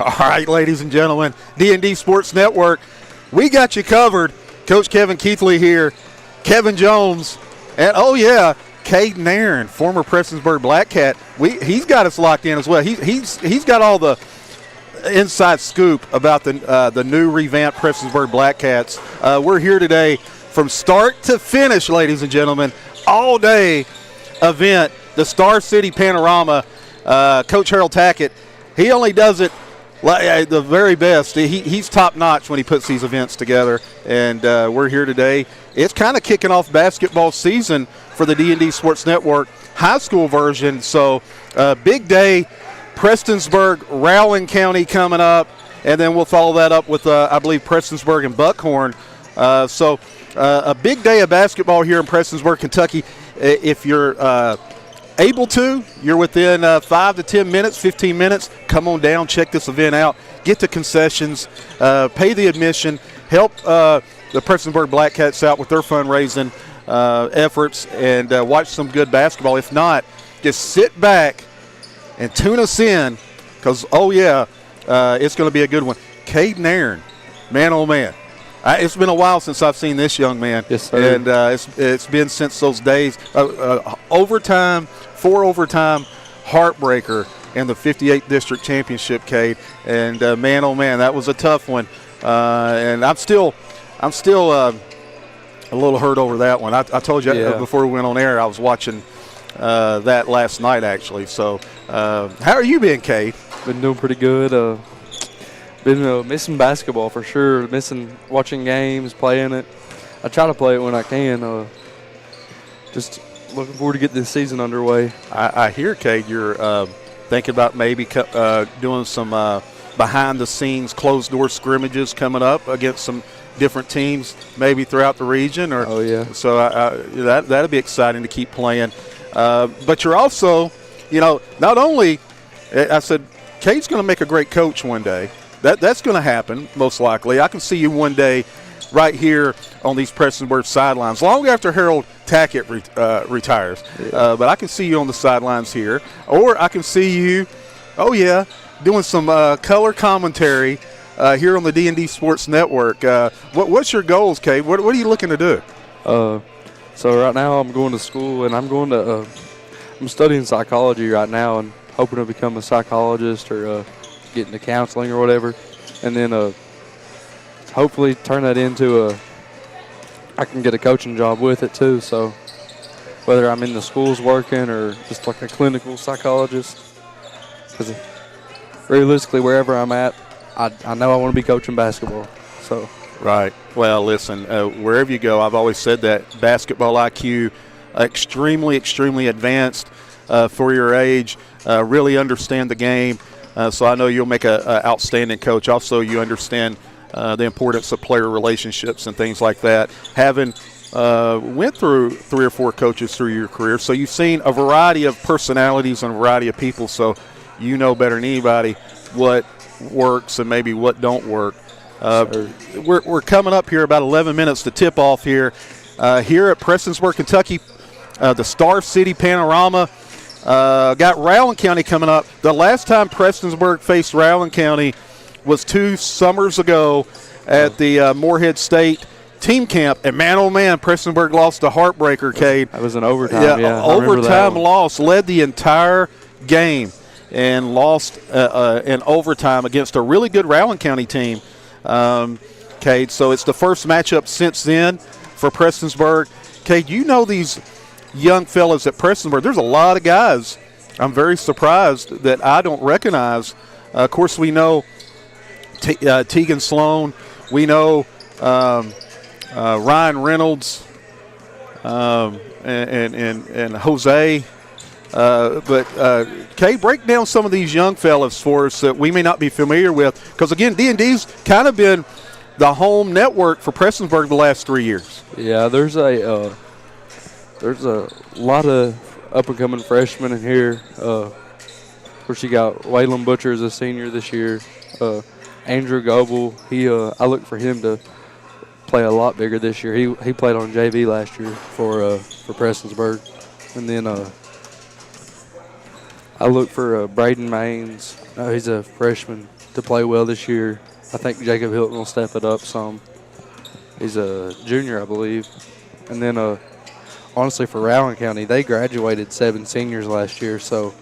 All right, ladies and gentlemen, D&D Sports Network, we got you covered. Coach Kevin Keathley here, Kevin Jones, and Caden Aaron, former Prestonsburg Black Cat. He's got us locked in as well. He's got all the inside scoop about the new revamped Prestonsburg Black Cats. We're here today from start to finish, ladies and gentlemen, all day event, the Star City Panorama. Coach Harold Tackett, he only does it the very best. He's top notch when he puts these events together, and we're here today. It's kind of kicking off basketball season for the D&D Sports Network high school version. So big day, Prestonsburg, Rowan County coming up, and then we'll follow that up with I believe Prestonsburg and Buckhorn. So a big day of basketball here in Prestonsburg, Kentucky. If you're able to, you're within 5 to 10 minutes, 15 minutes, come on down, check this event out, get the concessions, pay the admission, help the Prestonsburg Black Cats out with their fundraising efforts, and watch some good basketball. If not, just sit back and tune us in, because, it's going to be a good one. Caden Aaron, man, oh, man. It's been a while since I've seen this young man. Yes, sir. And it's been since those days. Overtime, 4 overtime heartbreaker in the 58th District Championship, Cade. And, man, oh, man, that was a tough one. And I'm still a little hurt over that one. I told you before we went on air I was watching that last night, actually. So how are you been, Cade? Been doing pretty good. Been missing basketball for sure. Missing watching games, playing it. I try to play it when I can. Just looking forward to getting this season underway. I hear, Cade, you're thinking about maybe doing some behind-the-scenes, closed-door scrimmages coming up against some different teams, maybe throughout the region. Or, oh, yeah. So that'll be exciting to keep playing. But you're also, not only, I said, Cade's going to make a great coach one day. That's going to happen, most likely. I can see you one day right here on these Prestonsburg sidelines, long after Harold Tackett retires. Yeah. But I can see you on the sidelines here. Or I can see you, doing some color commentary here on the D&D Sports Network. What's your goals, Cade? What are you looking to do? So right now I'm going to school, and I'm studying psychology right now and hoping to become a psychologist or get into counseling or whatever, and then hopefully turn that into I can get a coaching job with it too. So whether I'm in the schools working or just like a clinical psychologist, because realistically wherever I'm at, I know I want to be coaching basketball. So right. Well, listen, wherever you go, I've always said that basketball IQ extremely, extremely advanced for your age. Really understand the game. So I know you'll make an outstanding coach. Also, you understand the importance of player relationships and things like that. Having went through 3 or 4 coaches through your career, so you've seen a variety of personalities and a variety of people, so you know better than anybody what works and maybe what don't work. We're coming up here about 11 minutes to tip off here at Prestonsburg, Kentucky, the Star City Panorama. Got Rowan County coming up. The last time Prestonsburg faced Rowan County was 2 summers ago at the Moorhead State team camp. And, man, oh, man, Prestonsburg lost a heartbreaker, Cade. That was an overtime, overtime loss. Led the entire game and lost in overtime against a really good Rowan County team, Cade. So it's the first matchup since then for Prestonsburg. Cade, you know these young fellas at Prestonsburg. There's a lot of guys I'm very surprised that I don't recognize. Of course, we know Tegan Sloan. We know Ryan Reynolds and Jose. But Kay, break down some of these young fellas for us that we may not be familiar with. Because, again, D&D's kind of been the home network for Prestonsburg the last 3 years. Yeah, there's a lot of up-and-coming freshmen in here. Of course, you got Waylon Butcher as a senior this year. Andrew Goebel, I look for him to play a lot bigger this year. He played on JV last year for Prestonsburg. And then I look for Braden Maines. He's a freshman. to play well this year. I think Jacob Hilton will step it up some. He's a junior, I believe. And then, honestly, for Rowan County, they graduated 7 seniors last year, so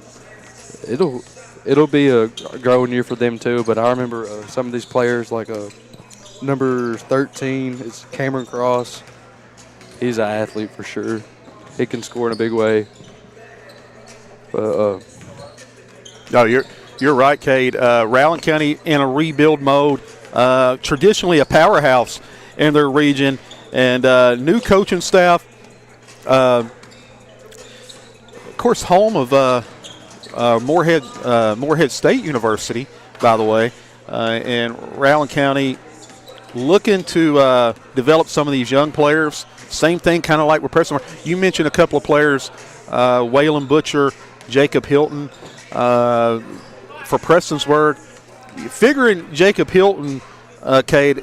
it'll be a growing year for them too. But I remember some of these players, like number 13 is Cameron Cross. He's an athlete for sure. He can score in a big way. But no, you're right, Cade. Rowan County in a rebuild mode. Traditionally a powerhouse in their region, and new coaching staff. Of course, home of Morehead State University, by the way, and Rowan County looking to develop some of these young players. Same thing, kind of like with Prestonsburg. You mentioned a couple of players, Waylon Butcher, Jacob Hilton, for Prestonsburg. Figuring Jacob Hilton, Cade,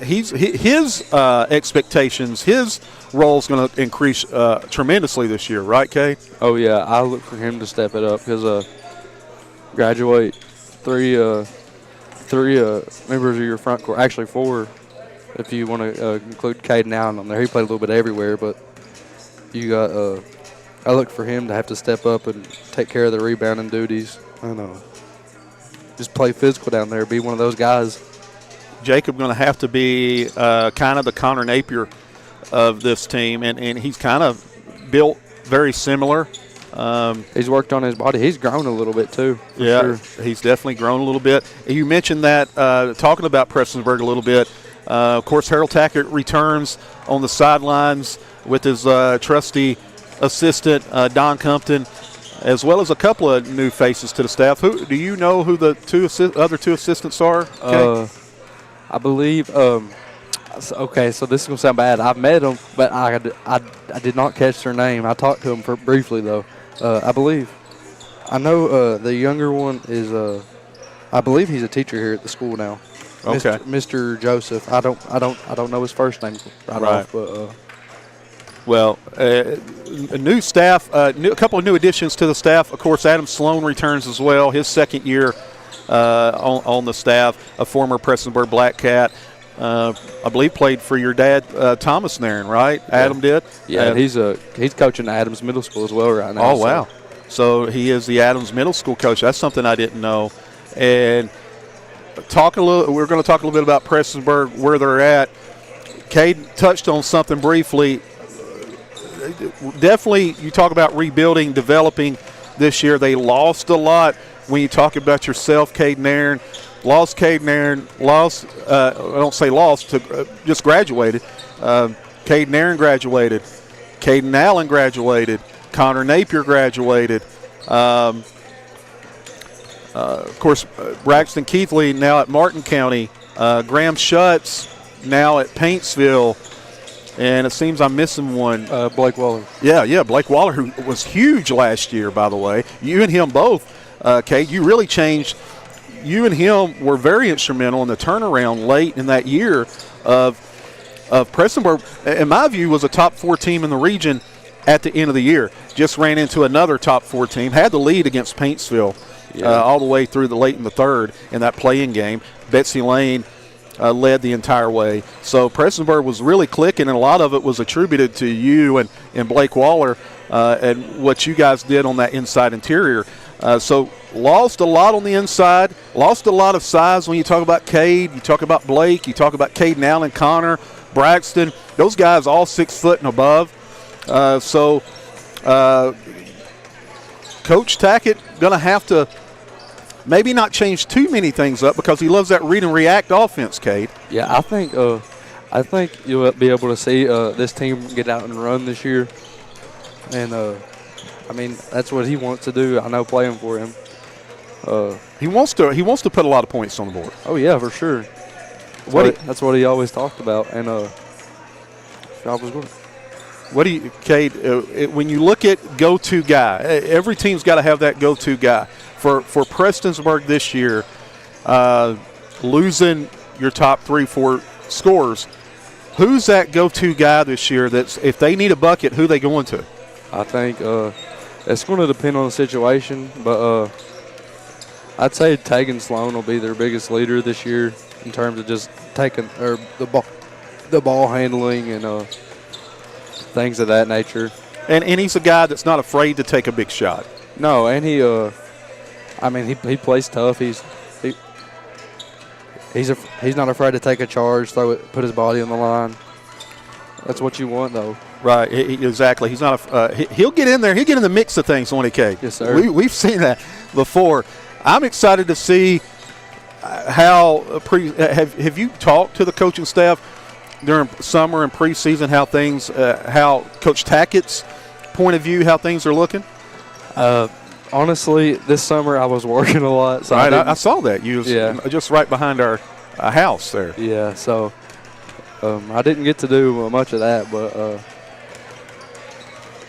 his expectations, his role is going to increase tremendously this year, right, Cade? Oh yeah, I look for him to step it up because graduate three members of your front court, actually 4, if you want to include Caden Allen on there. He played a little bit everywhere, but you got. I look for him to have to step up and take care of the rebounding duties. And just play physical down there, be one of those guys. Jacob going to have to be kind of the Connor Napier of this team, and he's kind of built very similar. He's worked on his body. He's grown a little bit too. Yeah, sure. He's definitely grown a little bit. You mentioned that, talking about Prestonsburg a little bit. Of course, Harold Tackett returns on the sidelines with his trusty assistant, Don Compton, as well as a couple of new faces to the staff. Who do you know who the other two assistants are? Okay. I believe. Okay, so this is gonna sound bad. I've met them, but I did not catch their name. I talked to them briefly though. I believe. I know the younger one is. I believe he's a teacher here at the school now. Okay. Mr. Joseph. I don't know his first name right off, but. Well, a new staff, a couple of new additions to the staff. Of course, Adam Sloan returns as well, his second year on the staff, a former Prestonsburg Black Cat. I believe played for your dad, Thomas Nairn, right? Yeah. Adam did? Yeah, he's coaching Adams Middle School as well right now. Oh, wow. So he is the Adams Middle School coach. That's something I didn't know. And we're going to talk a little bit about Prestonsburg, where they're at. Cade touched on something briefly. Definitely, you talk about rebuilding, developing this year. They lost a lot. When you talk about yourself, Cade Nairn, I don't say lost, just graduated. Cade Nairn graduated. Caden Allen graduated. Connor Napier graduated. Of course, Braxton Keathley now at Martin County. Graham Schutz now at Paintsville. And it seems I'm missing one. Blake Waller. Yeah, Blake Waller, who was huge last year, by the way. You and him both, Kate, you really changed. You and him were very instrumental in the turnaround late in that year of Prestonsburg. In my view, was a top 4 team in the region at the end of the year. Just ran into another top 4 team. Had the lead against Paintsville all the way through the late in the third in that play-in game. Betsy Lane led the entire way. So Prestonsburg was really clicking, and a lot of it was attributed to you and Blake Waller and what you guys did on that inside interior. So lost a lot on the inside, lost a lot of size when you talk about Cade, you talk about Blake, you talk about Caden Allen, Connor, Braxton. Those guys all 6 foot and above. So Coach Tackett going to have to maybe not change too many things up because he loves that read and react offense, Cade. Yeah, I think you'll be able to see this team get out and run this year. And, I mean, that's what he wants to do. I know playing for him. He wants to put a lot of points on the board. Oh, yeah, for sure. That's what he always talked about. And I was good. What do you, Cade, when you look at go-to guy, every team's got to have that go-to guy. For Prestonsburg this year, losing your top 3-4 scorers, who's that go-to guy this year that's, if they need a bucket, who they going to? I think it's going to depend on the situation, but I'd say Tegan Sloan will be their biggest leader this year in terms of just taking the ball handling and things of that nature. And he's a guy that's not afraid to take a big shot. No, and he plays tough. He's not afraid to take a charge, throw it, put his body on the line. That's what you want, though. Right, exactly. He's not. He'll get in there. He'll get in the mix of things, won't he, Kate? Yes, sir. We've seen that before. I'm excited to see how have you talked to the coaching staff during summer and preseason how Coach Tackett's point of view, how things are looking? Honestly, this summer I was working a lot. So right, I saw that. You was just right behind our house there. Yeah, so I didn't get to do much of that, but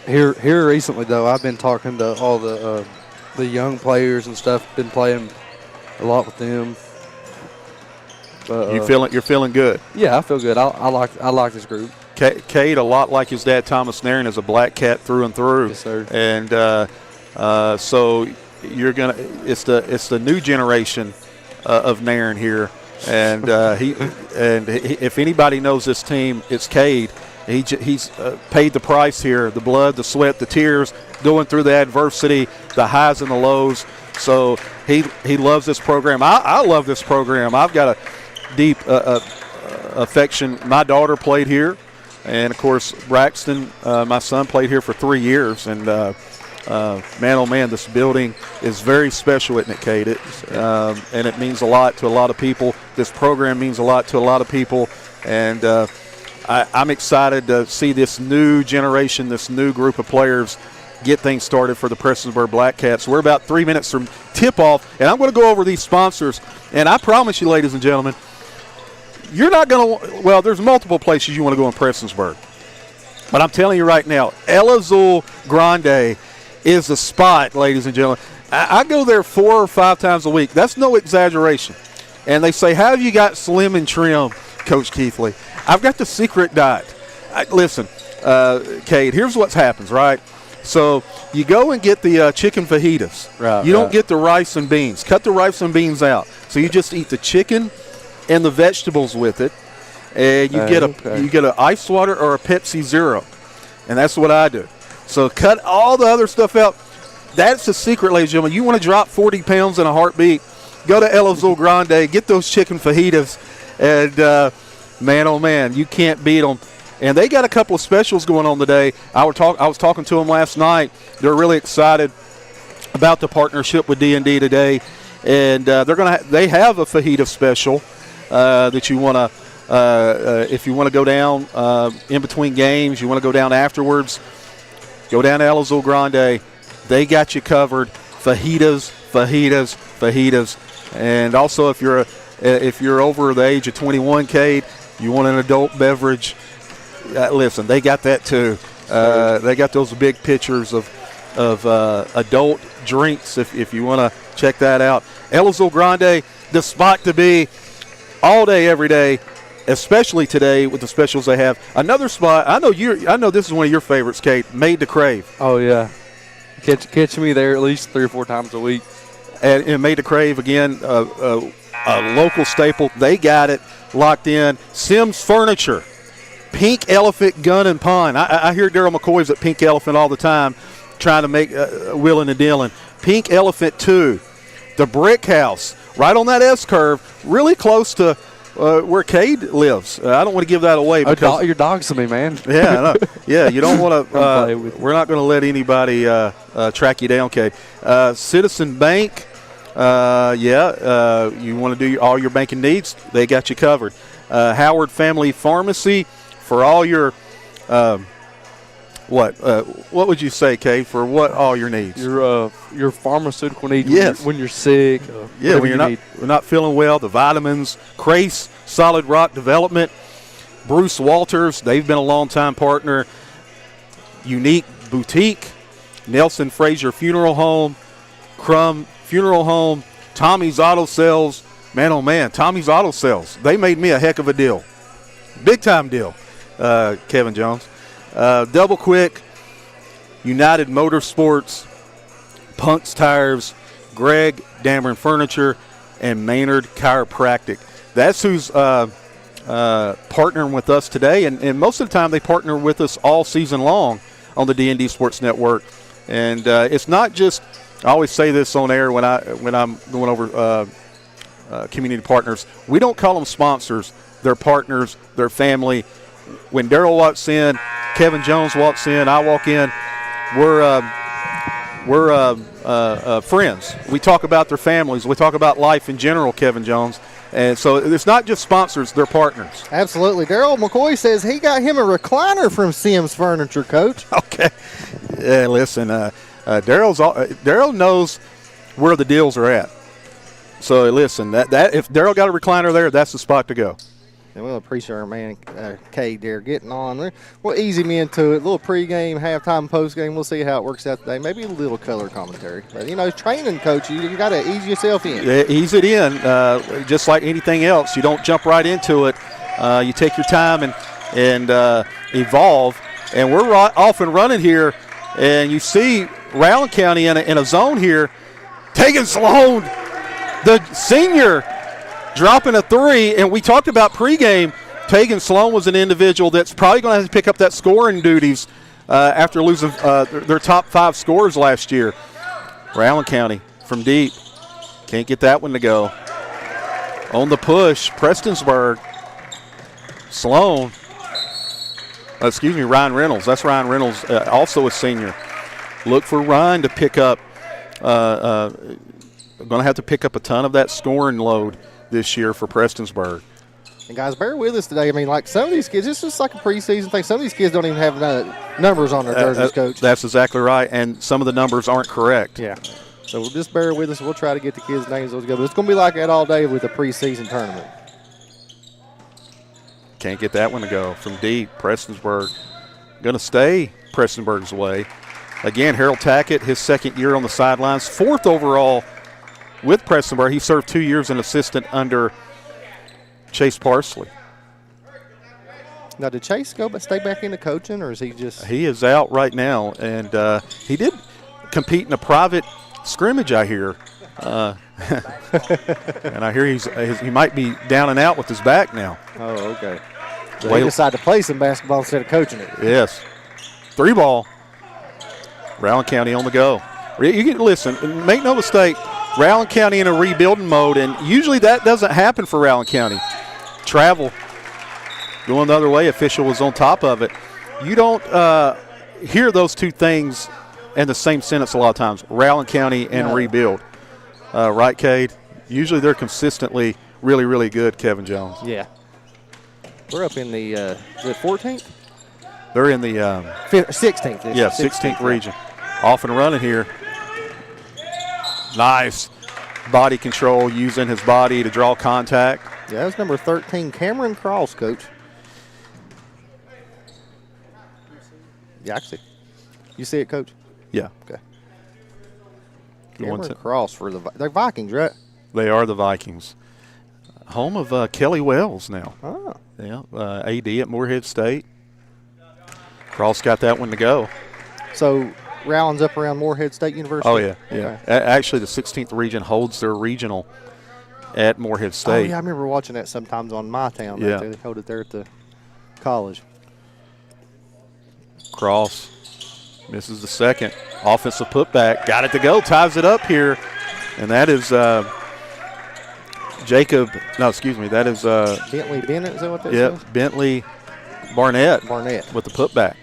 here recently though, I've been talking to all the young players and stuff. Been playing a lot with them. But, you're feeling good. Yeah, I feel good. I like this group. Cade, a lot like his dad, Thomas Nairn, is a black cat through and through. Yes, sir. And so you're gonna. It's the new generation of Nairn here, and if anybody knows this team, it's Cade. He's paid the price here, the blood, the sweat, the tears, going through the adversity, the highs and the lows. So he loves this program. I love this program. I've got a deep affection. My daughter played here, and of course Braxton, my son, played here for 3 years. And man, oh man, this building is very special, isn't it, Kate? And it means a lot to a lot of people. This program means a lot to a lot of people, and I'm excited to see this new generation, this new group of players get things started for the Prestonsburg Black Cats. We're about 3 minutes from tip-off, and I'm going to go over these sponsors. And I promise you, ladies and gentlemen, you're not going to – well, there's multiple places you want to go in Prestonsburg. But I'm telling you right now, El Azul Grande is the spot, ladies and gentlemen. I go there 4 or 5 times a week. That's no exaggeration. And they say, how have you got slim and trim, Coach Keathley? I've got the secret diet. Listen, Kate, here's what happens, right? So you go and get the chicken fajitas. Right, you don't get the rice and beans. Cut the rice and beans out. So you just eat the chicken and the vegetables with it. And you get an ice water or a Pepsi Zero. And that's what I do. So cut all the other stuff out. That's the secret, ladies and gentlemen. You want to drop 40 pounds in a heartbeat, go to El Azul Grande, get those chicken fajitas, and man, oh man, you can't beat them. And they got a couple of specials going on today. I was talking to them last night. They're really excited about the partnership with D&D today, and they have a fajita special that you want to, if you want to go down in between games, you want to go down afterwards, go down to El Azul Grande. They got you covered. Fajitas. And also, if you're over the age of 21, Kate, you want an adult beverage, listen, they got that too. They got those big pitchers of adult drinks if you want to check that out. El Azul Grande, the spot to be all day, every day, especially today with the specials they have. Another spot, I know this is one of your favorites, Kate, Made to Crave. Oh, yeah. Catch me there at least 3 or 4 times a week. And Made to Crave, again, a local staple. They got it locked in. Sims Furniture, Pink Elephant Gun and Pond. I hear Daryl McCoy's at Pink Elephant all the time trying to make Willin' and Dillon. Pink Elephant 2, the Brick House, right on that S-curve, really close to where Cade lives. I don't want to give that away. Because your dog's to me, man. Yeah, I know. Yeah, you don't want to we're not going to let anybody track you down, Cade. Citizen Bank, you want to do all your banking needs, they got you covered. Howard Family Pharmacy for all your what would you say, Kay, for what all your needs? Your pharmaceutical needs. Yes. When you're sick. When you're not feeling well, the vitamins. Crace Solid Rock Development, Bruce Walters, they've been a long-time partner. Unique Boutique, Nelson Frazier Funeral Home, Crum Funeral Home, Tommy's Auto Sales. Man, oh man, Tommy's Auto Sales. They made me a heck of a deal. Big-time deal, Kevin Jones. Double Quick, United Motorsports, Punk's Tires, Greg, Dameron Furniture, and Maynard Chiropractic. That's who's partnering with us today, and most of the time they partner with us all season long on the D&D Sports Network. And it's not just, I always say this on air when I'm going over community partners. We don't call them sponsors. They're partners. They're family. When Daryl walks in, Kevin Jones walks in, I walk in, we're friends. We talk about their families. We talk about life in general, Kevin Jones. And so it's not just sponsors, they're partners. Absolutely. Daryl McCoy says he got him a recliner from Sims Furniture, Coach. Okay. Yeah, listen, Daryl knows where the deals are at. So listen, that if Daryl got a recliner there, that's the spot to go. And we'll appreciate our man, Cade there, getting on there. We'll ease him into it. A little pregame, halftime, postgame. We'll see how it works out today. Maybe a little color commentary. But, training, Coach, you got to ease yourself in. Yeah, ease it in. Just like anything else, you don't jump right into it. You take your time and evolve. And we're off and running here. And you see Rowland County in a zone here. Tegan Sloan, the senior, dropping a three, and we talked about pregame. Tegan Sloan was an individual that's probably going to have to pick up that scoring duties after losing their top 5 scorers last year. Rowland County from deep. Can't get that one to go. On the push, Prestonsburg. Sloan. Ryan Reynolds. That's Ryan Reynolds, also a senior. Look for Ryan to pick up. Going to have to pick up a ton of that scoring load this year for Prestonsburg. And, guys, bear with us today. I mean, like some of these kids, it's just like a preseason thing. Some of these kids don't even have numbers on their jerseys, Coach. That's exactly right, and some of the numbers aren't correct. Yeah. So we'll just bear with us. We'll try to get the kids' names together. But it's going to be like that all day with the preseason tournament. Can't get that one to go from deep. Prestonsburg going to stay Prestonsburg's way. Again, Harold Tackett, his second year on the sidelines, 4th overall with Prestonsburg. He served 2 years an assistant under Chase Parsley. Now, did Chase stay back into coaching, or is he just? He is out right now, and he did compete in a private scrimmage, I hear. And I hear he might be down and out with his back now. Oh, okay. So he decided to play some basketball instead of coaching it. Yes. 3 ball. Rowland County on the go. You can listen, make no mistake, Rowland County in a rebuilding mode, and usually that doesn't happen for Rowland County. Travel going the other way, official was on top of it. You don't hear those two things in the same sentence a lot of times, Rowland County and rebuild. Right, Cade? Usually they're consistently really, really good, Kevin Jones. Yeah. We're up in the 14th? They're in the 16th. Yeah, 16th region. Off and running here. Nice body control, using his body to draw contact. Yeah, that's number 13, Cameron Cross, Coach. Yeah, actually. You see it, Coach? Yeah. Okay. Cameron Cross for they're Vikings, right? They are the Vikings. Home of Kelly Wells now. Oh. Yeah, AD at Moorhead State. Cross got that one to go. So Rowland's up around Moorhead State University? Oh, yeah. Okay. Actually, the 16th region holds their regional at Moorhead State. Oh, yeah, I remember watching that sometimes on my town. Yeah. They held it there at the college. Cross misses the second. Offensive putback. Got it to go. Ties it up here. And that is that is Bentley Bennett, is that what that is? Yep, Bentley Barnett with the putback.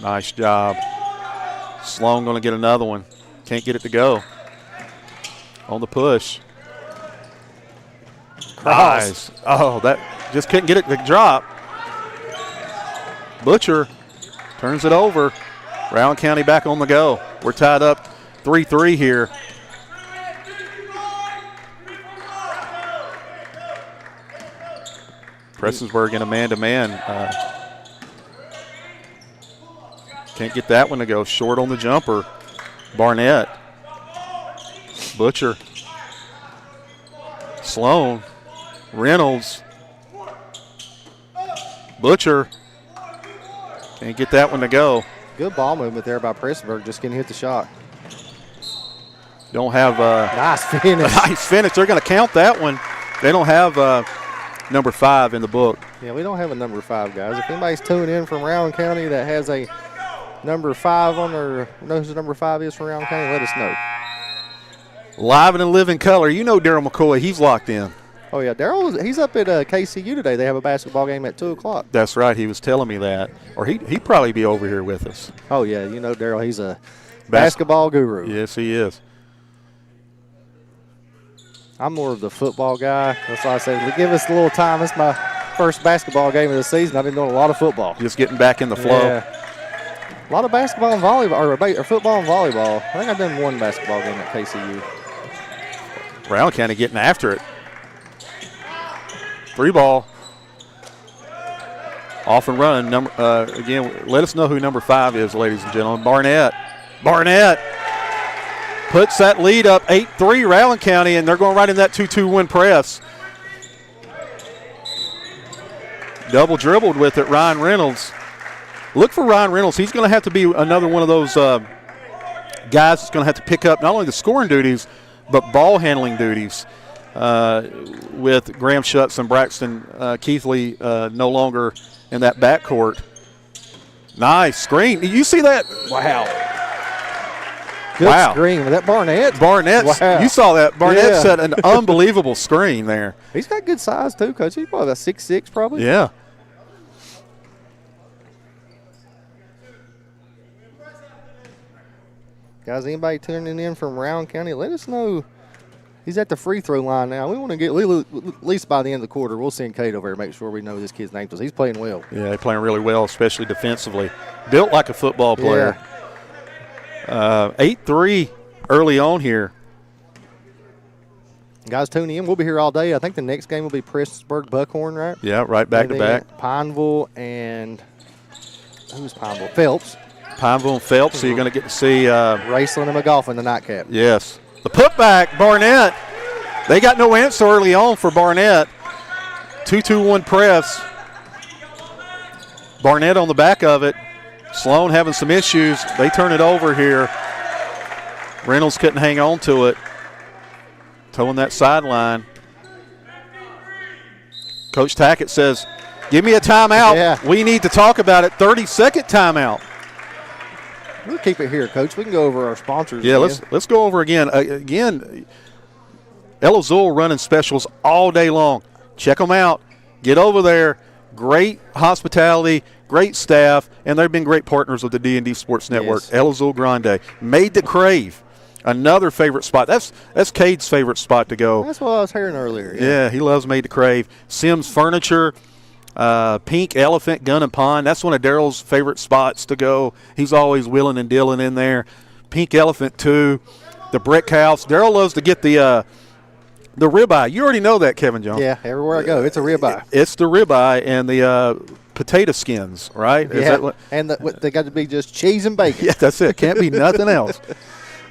Nice job. Sloan going to get another one. Can't get it to go. On the push. Nice. Oh, that just couldn't get it to drop. Butcher turns it over. Rowland County back on the go. We're tied up 3-3 here. Prestonsburg in a man-to-man. Can't get that one to go. Short on the jumper. Barnett. Butcher. Sloan. Reynolds. Butcher. Can't get that one to go. Good ball movement there by Prestonsburg, just getting hit the shot. Don't have Nice finish. a nice finish. They're going to count that one. They don't have number 5 in the book. Yeah, we don't have a number 5, guys. If anybody's tuning in from Rowan County that has a number 5 on their, knows who number 5 is from Rowan County, let us know. Live and in living color. You know Daryl McCoy. He's locked in. Oh, yeah. Daryl, he's up at KCU today. They have a basketball game at 2 o'clock. That's right. He was telling me that. Or he'd probably be over here with us. Oh, yeah. You know Daryl. He's a basketball guru. Yes, he is. I'm more of the football guy. That's why I say, give us a little time. It's my first basketball game of the season. I've been doing a lot of football. Just getting back in the flow. Yeah. A lot of basketball and volleyball, or football and volleyball. I think I've done one basketball game at KCU. Brown County getting after it. 3 ball. Off and running. Again, let us know who number 5 is, ladies and gentlemen. Barnett. Barnett puts that lead up 8-3, Rowan County, and they're going right in that 2-2-1 press. Double dribbled with it, Ryan Reynolds. Look for Ryan Reynolds. He's going to have to be another one of those guys that's going to have to pick up not only the scoring duties, but ball handling duties with Graham Schutz and Braxton Keathley no longer in that backcourt. Nice screen. Did you see that? Wow. Good screen. Was that Barnett? Barnett. Wow. You saw that. Barnett Yeah. set an unbelievable screen there. He's got good size, too, Coach. He's probably about 6'6", probably. Yeah. Guys, anybody tuning in from Rowan County, let us know. He's at the free throw line now. We want to get, at least by the end of the quarter, we'll send Kate over here, make sure we know this kid's name because he's playing well. Yeah, they're playing really well, especially defensively. Built like a football player. 8-3 early on here. Guys, tune in. We'll be here all day. I think the next game will be Prestonsburg Buckhorn, right? Yeah, right back to back. Pineville and who's Pineville? Phelps. Pineville and Phelps, so you're going to get to see Raceland and McGough in the nightcap. Yes. The putback, Barnett. They got no answer early on for Barnett. 2-2-1 press. Barnett on the back of it. Sloan having some issues. They turn it over here. Reynolds couldn't hang on to it. Towing that sideline. Coach Tackett says, give me a timeout. Yeah. We need to talk about it. 30-second timeout. We'll keep it here, Coach. We can go over our sponsors. Yeah, again. let's go over again. El Azul running specials all day long. Check them out. Get over there. Great hospitality, great staff, and they've been great partners with the D&D Sports Network. Yes. El Azul Grande. Made to Crave. Another favorite spot. That's Cade's favorite spot to go. That's what I was hearing earlier. Yeah, he loves Made to Crave. Sims Furniture. Pink Elephant Gun and Pond. That's one of Daryl's favorite spots to go. He's always willing and dealing in there. Pink Elephant too. The Brick House. Daryl loves to get the ribeye. You already know that, Kevin Jones. Yeah, everywhere I go, it's a ribeye. It's the ribeye and the potato skins, right? Is Yeah, that what? and they got to be just cheese and bacon. Yeah, that's it. Can't be nothing else.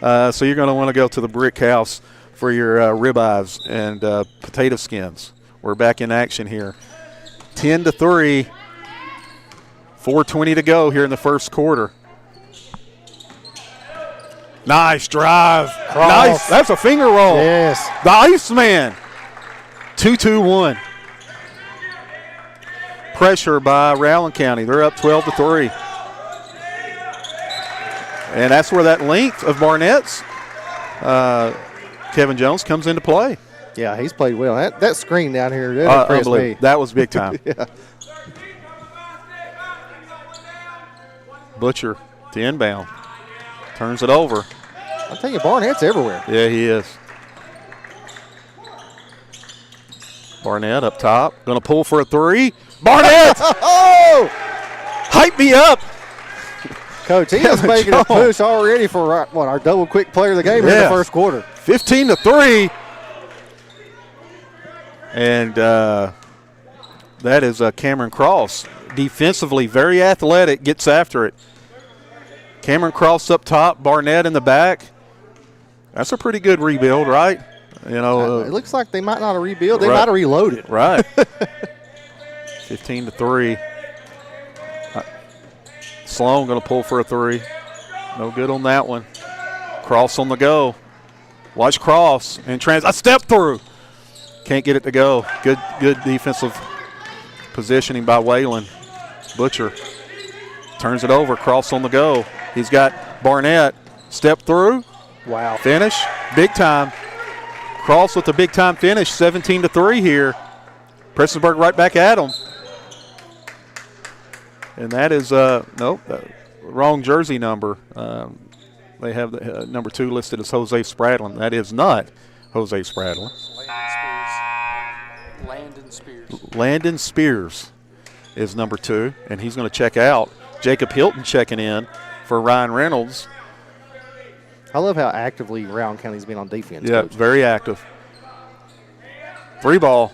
So you're going to want to go to the Brick House for your ribeyes and potato skins. We're back in action here. 10-3, 4:20 to go here in the first quarter. Nice drive. Cross. Nice. That's a finger roll. Yes. The Iceman. 2-2-1. Pressure by Rowan County. They're up 12-3. And that's where that length of Barnett's Kevin Jones comes into play. Yeah, he's played well. That screen down here, that impressed me. That was big time. Yeah. Butcher to inbound. Turns it over. I'll tell you, Barnett's everywhere. Yeah, he is. Barnett up top. Going to pull for a three. Barnett! Oh! Hype me up! Coach, he is making a push already for our double quick player of the game in the first quarter. 15-3. And that is Cameron Cross. Defensively, very athletic, gets after it. Cameron Cross up top, Barnett in the back. That's a pretty good rebuild, right? You know, it looks like they might not have rebuilt. They might have reloaded. Right. 15-3. Sloan going to pull for a three. No good on that one. Cross on the go. Watch cross and a step through. Can't get it to go. Good defensive positioning by Whalen. Butcher turns it over. Cross on the go. He's got Barnett. Step through. Wow. Finish. Big time. Cross with the big time finish. 17-3 here. Prestonsburg right back at him. And that is, wrong jersey number. They have the number 2 listed as Jose Spradlin. That is not Jose Spradlin. Landon Spears is number 2, and he's going to check out. Jacob Hilton checking in for Ryan Reynolds. I love how actively Rowan County's been on defense. Yeah, Coach. very active. 3 ball.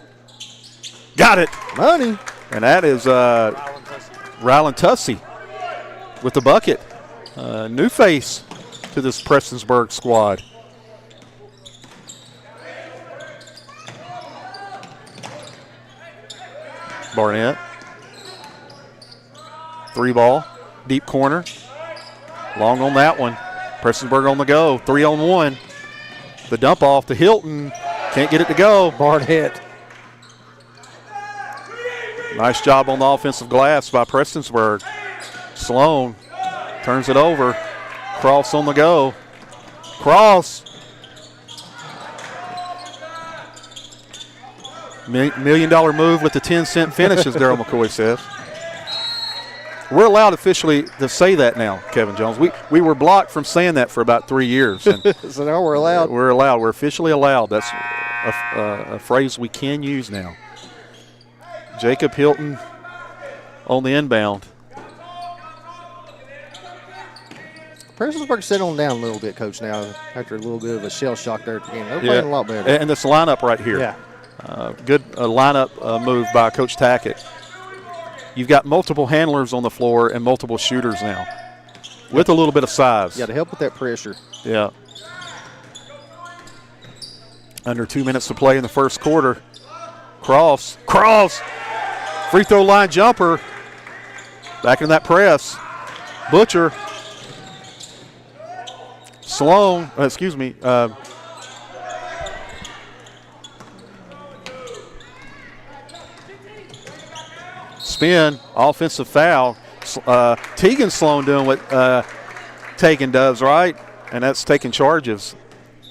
Got it. Money. And that is Rylan Tussey with the bucket. New face to this Prestonsburg squad. Barnett. 3 ball. Deep corner. Long on that one. Prestonsburg on the go. 3-on-1. The dump off to Hilton. Can't get it to go. Barnett. Nice job on the offensive glass by Prestonsburg. Sloan turns it over. Cross on the go. Cross. $1 million move with the 10-cent finish, as Daryl McCoy says. We're allowed officially to say that now, Kevin Jones. We were blocked from saying that for about 3 years. And So now we're allowed. We're allowed. We're officially allowed. That's a phrase we can use now. Jacob Hilton on the inbound. Prestonsburg settling down a little bit, Coach, now after a little bit of a shell shock there at the end. They're playing a lot better. And this lineup right here. Yeah. Good lineup move by Coach Tackett. You've got multiple handlers on the floor and multiple shooters now with a little bit of size. Yeah, to help with that pressure. Yeah. Under 2 minutes to play in the first quarter. Cross. Free throw line jumper. Back in that press. Butcher. Sloan. Spin. Offensive foul. Tegan Sloan doing what Tegan does, right? And that's taking charges.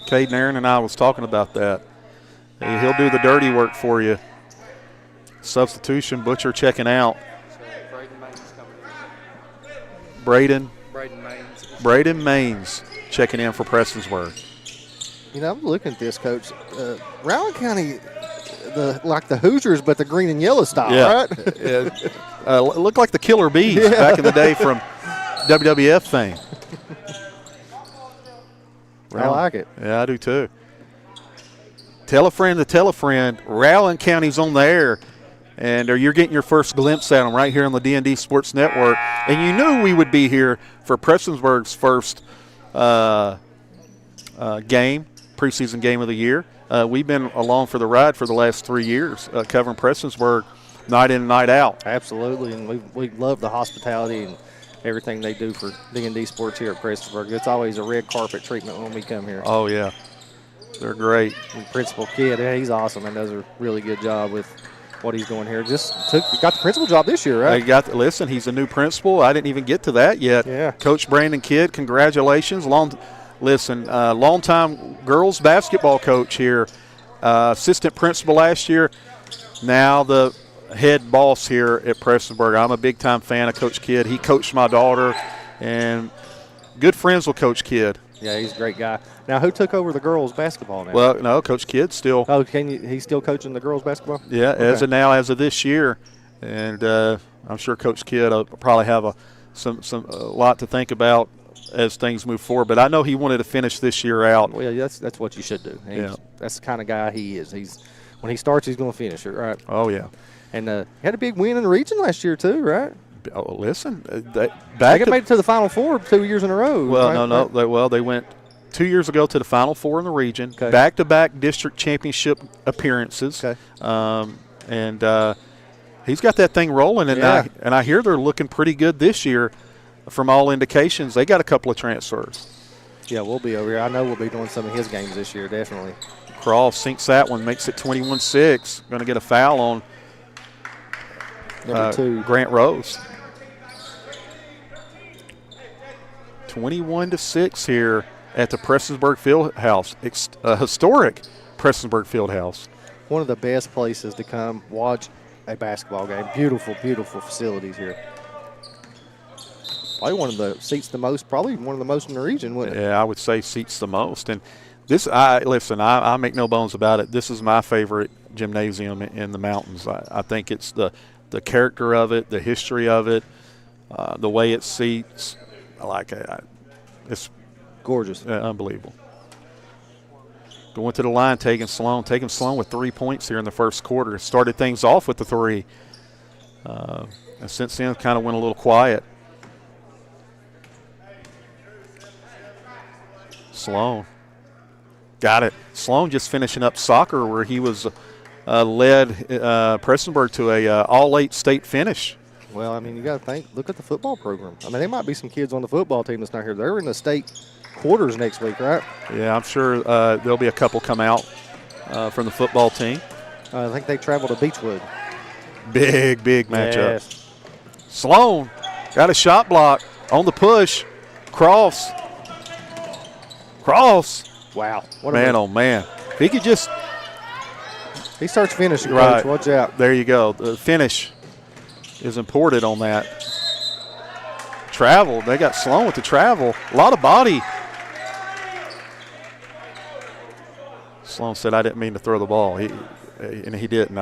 Caden Aaron and I was talking about that. He'll do the dirty work for you. Substitution, Butcher checking out. Braden Maines checking in for Prestonsburg. You know, I'm looking at this, Coach. Rowan County, like the Hoosiers, but the green and yellow style, right? Yeah. Looked like the Killer Bees back in the day from WWF fame. I like it. Yeah, I do too. Tell a friend to tell a friend. Rowan County's on the air, and you're getting your first glimpse at them right here on the D&D Sports Network. And you knew we would be here for Prestonsburg's first game, preseason game of the year. We've been along for the ride for the last 3 years, covering Prestonsburg night in and night out. Absolutely, and we love the hospitality and everything they do for D&D Sports here at Prestonsburg. It's always a red carpet treatment when we come here. Oh, yeah. They're great. And Principal Kidd, he's awesome and does a really good job with what he's doing here. Got the principal job this year, right? Listen, he's a new principal. I didn't even get to that yet. Yeah. Coach Brandon Kidd, congratulations. Long-time girls basketball coach here, assistant principal last year, now the head boss here at Prestonsburg. I'm a big-time fan of Coach Kidd. He coached my daughter, and good friends with Coach Kidd. Yeah, he's a great guy. Now, who took over the girls' basketball now? Well, no, Coach Kidd still. Oh, he's still coaching the girls' basketball? Yeah, Okay. as of this year. And I'm sure Coach Kidd will probably have a lot to think about as things move forward. But I know he wanted to finish this year out. Well, that's what you should do. Yeah. That's the kind of guy he is. When he starts, he's going to finish it, right? Oh, yeah. And he had a big win in the region last year too, right? Oh, listen, They made it to the Final Four 2 years in a row. Well, right? They went 2 years ago to the Final Four in the region, Okay. back-to-back district championship appearances. Okay. And he's got that thing rolling, and Yeah. I hear they're looking pretty good this year from all indications. They got a couple of transfers. Yeah, we'll be over here. I know we'll be doing some of his games this year, definitely. Cross sinks that one, makes it 21-6. Going to get a foul on Number 2. Grant Rose. 21-6 here at the Prestonsburg Fieldhouse, historic Prestonsburg Fieldhouse. One of the best places to come watch a basketball game. Beautiful, beautiful facilities here. Probably one of the seats the most, probably one of the most in the region, wouldn't it? Yeah, I would say seats the most. And this, I make no bones about it. This is my favorite gymnasium in the mountains. I think it's the character of it, the history of it, the way it seats. I like it. It's gorgeous. Unbelievable. Going to the line, taking Sloan with 3 points here in the first quarter. Started things off with the 3. And since then, kind of went a little quiet. Sloan. Got it. Sloan just finishing up soccer where he was led Prestonsburg to a all-8 state finish. Well, I mean, you got to think, look at the football program. I mean, there might be some kids on the football team that's not here. They're in the state quarters next week, right? Yeah, I'm sure there'll be a couple come out from the football team. I think they travel to Beechwood. Big matchup. Yes. Sloan got a shot block on the push. Cross. Wow. What Man, oh, man. If he could just. He starts finishing, right. Coach. Watch out. There you go. The finish is imported on that. Travel. They got Sloan with the travel. A lot of body. Sloan said, I didn't mean to throw the ball. And he didn't.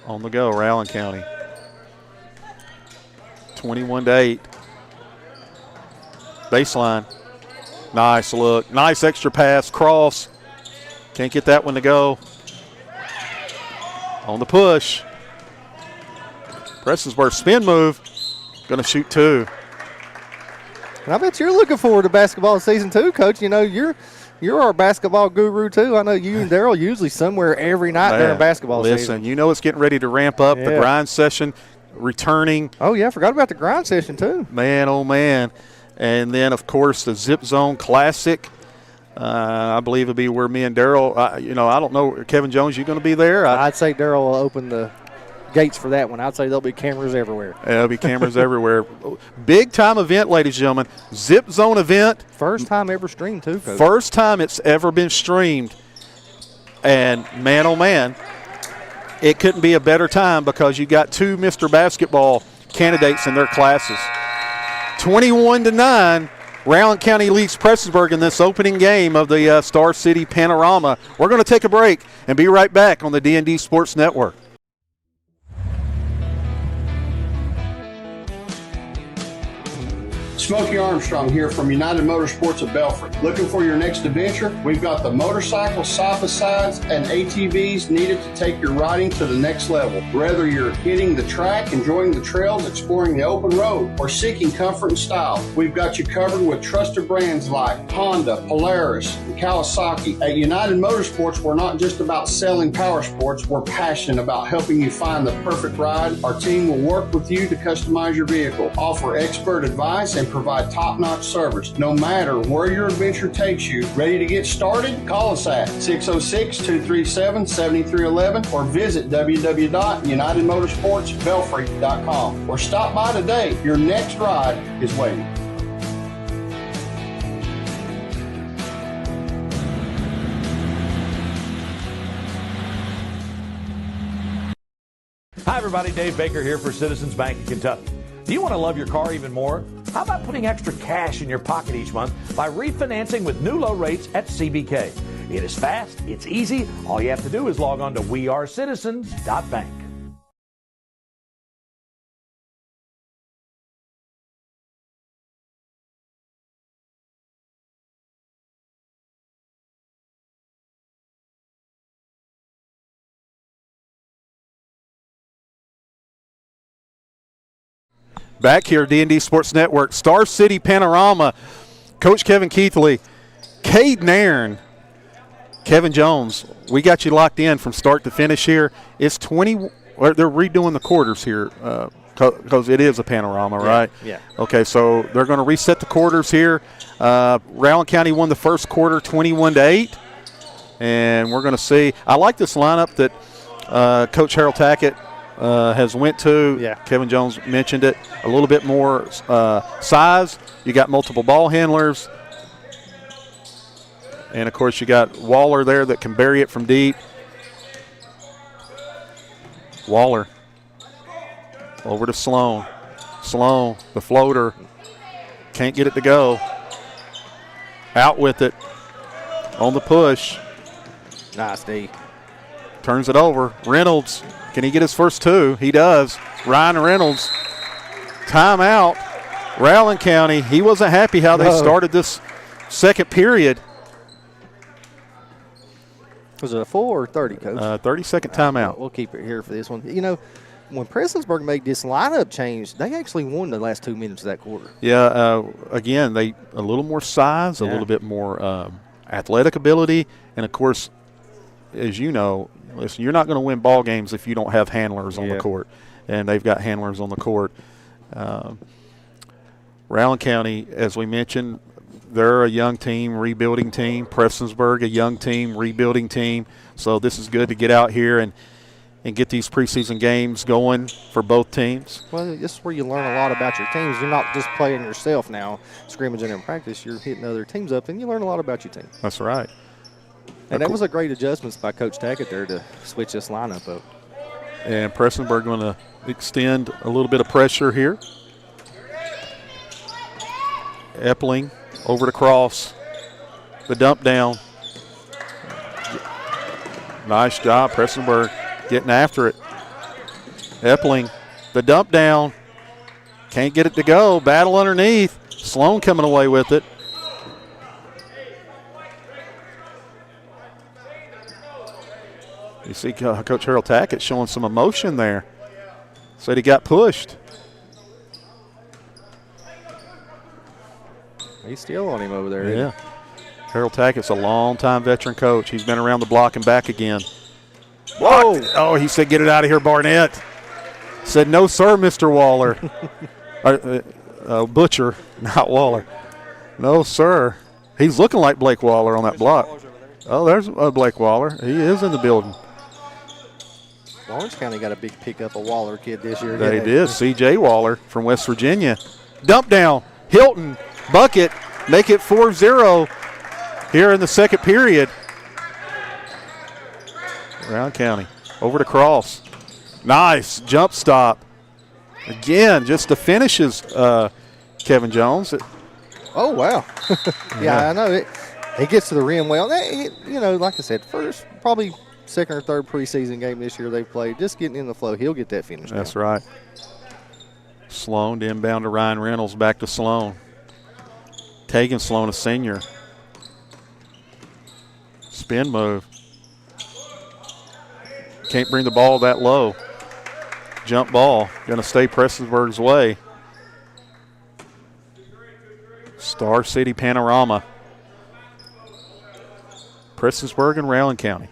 On the go, Allen County. 21-8. Baseline. Nice look. Nice extra pass. Cross. Can't get that one to go. On the push. Prestonsburg spin move. Going to shoot 2. And I bet you're looking forward to basketball season 2, Coach. You know, you're our basketball guru, too. I know you and Daryl usually somewhere every night during basketball season. Listen, you know it's getting ready to ramp up. The grind session returning. Oh, yeah, I forgot about the grind session, too. Man, oh, man. And then, of course, the Zip Zone Classic. I believe it'll be where me and Daryl, I don't know. Kevin Jones, you going to be there? I'd say Daryl will open the gates for that one. I'd say there'll be cameras everywhere. There'll be cameras everywhere. Big time event, ladies and gentlemen. Zip Zone event. First time ever streamed, too, Coach. First time it's ever been streamed. And, man, oh, man, it couldn't be a better time because you got 2 Mr. Basketball candidates in their classes. 21-9, Allen County leads Prestonsburg in this opening game of the Star City Panorama. We're going to take a break and be right back on the D&D Sports Network. Smokey Armstrong here from United Motorsports of Belfry. Looking for your next adventure? We've got the motorcycles, side-by-sides, and ATVs needed to take your riding to the next level. Whether you're hitting the track, enjoying the trails, exploring the open road, or seeking comfort and style, we've got you covered with trusted brands like Honda, Polaris, and Kawasaki. At United Motorsports, we're not just about selling power sports. We're passionate about helping you find the perfect ride. Our team will work with you to customize your vehicle, offer expert advice, and provide top-notch service. No matter where your adventure takes you, ready to get started? Call us at 606-237-7311 or visit www.unitedmotorsportsbelfry.com or stop by today. Your next ride is waiting. Hi everybody, Dave Baker here for Citizens Bank of Kentucky. Do you want to love your car even more? How about putting extra cash in your pocket each month by refinancing with new low rates at CBK? It is fast, it's easy. All you have to do is log on to wearecitizens.bank. Back here, D&D Sports Network, Star City Panorama. Coach Kevin Keathley, Cade Nairn, Kevin Jones. We got you locked in from start to finish here. It's 20. They're redoing the quarters here. because it is a panorama, right? Yeah. Okay, so they're going to reset the quarters here. Rowan County won the first quarter 21-8. And we're going to see. I like this lineup that Coach Harold Tackett has went to. Yeah. Kevin Jones mentioned it. A little bit more size. You got multiple ball handlers. And, of course, you got Waller there that can bury it from deep. Waller over to Sloan. Sloan, the floater. Can't get it to go. Out with it. On the push. Nice, D. Turns it over. Reynolds, can he get his first two? He does. Ryan Reynolds. Timeout. Rowan County. He wasn't happy how they started this second period. Was it a full or 30, Coach? 30-second timeout. We'll keep it here for this one. You know, when Prestonsburg made this lineup change, they actually won the last 2 minutes of that quarter. Yeah, again, they a little more size, a little bit more athletic ability, and, of course, as you know, listen, you're not going to win ball games if you don't have handlers on the court, and they've got handlers on the court. Rowan County, as we mentioned, they're a young team, rebuilding team. Prestonsburg, a young team, rebuilding team. So this is good to get out here and get these preseason games going for both teams. Well, this is where you learn a lot about your teams. You're not just playing yourself now, scrimmaging in practice. You're hitting other teams up, and you learn a lot about your team. That's right. And that was a great adjustment by Coach Tackett there to switch this lineup up. And Prestonsburg going to extend a little bit of pressure here. Epling over to Cross. The dump down. Nice job, Prestonsburg getting after it. Epling, the dump down. Can't get it to go. Battle underneath. Sloan coming away with it. You see Coach Harold Tackett showing some emotion there. Said he got pushed. He's still on him over there. Yeah. Harold Tackett's a long-time veteran coach. He's been around the block and back again. Whoa! Oh, he said, get it out of here, Barnett. Said, no, sir, Mr. Waller. Butcher, not Waller. No, sir. He's looking like Blake Waller on that block. Oh, there's Blake Waller. He is in the building. Lawrence County got a big pickup, a Waller kid this year. They did. C.J. Waller from West Virginia. Dump down. Hilton. Bucket. Make it 4-0 here in the second period. Rowan County. Over to Cross. Nice. Jump stop. Again, just the finishes, Kevin Jones. Oh, wow. Yeah, I know. He gets to the rim well. You know, like I said, first, probably second or third preseason game this year they've played. Just getting in the flow, he'll get that finish. That's right. Sloan to inbound to Ryan Reynolds. Back to Sloan. Taking Sloan, a senior. Spin move. Can't bring the ball that low. Jump ball. Going to stay Prestonsburg's way. Star City Panorama. Prestonsburg and Rowan County.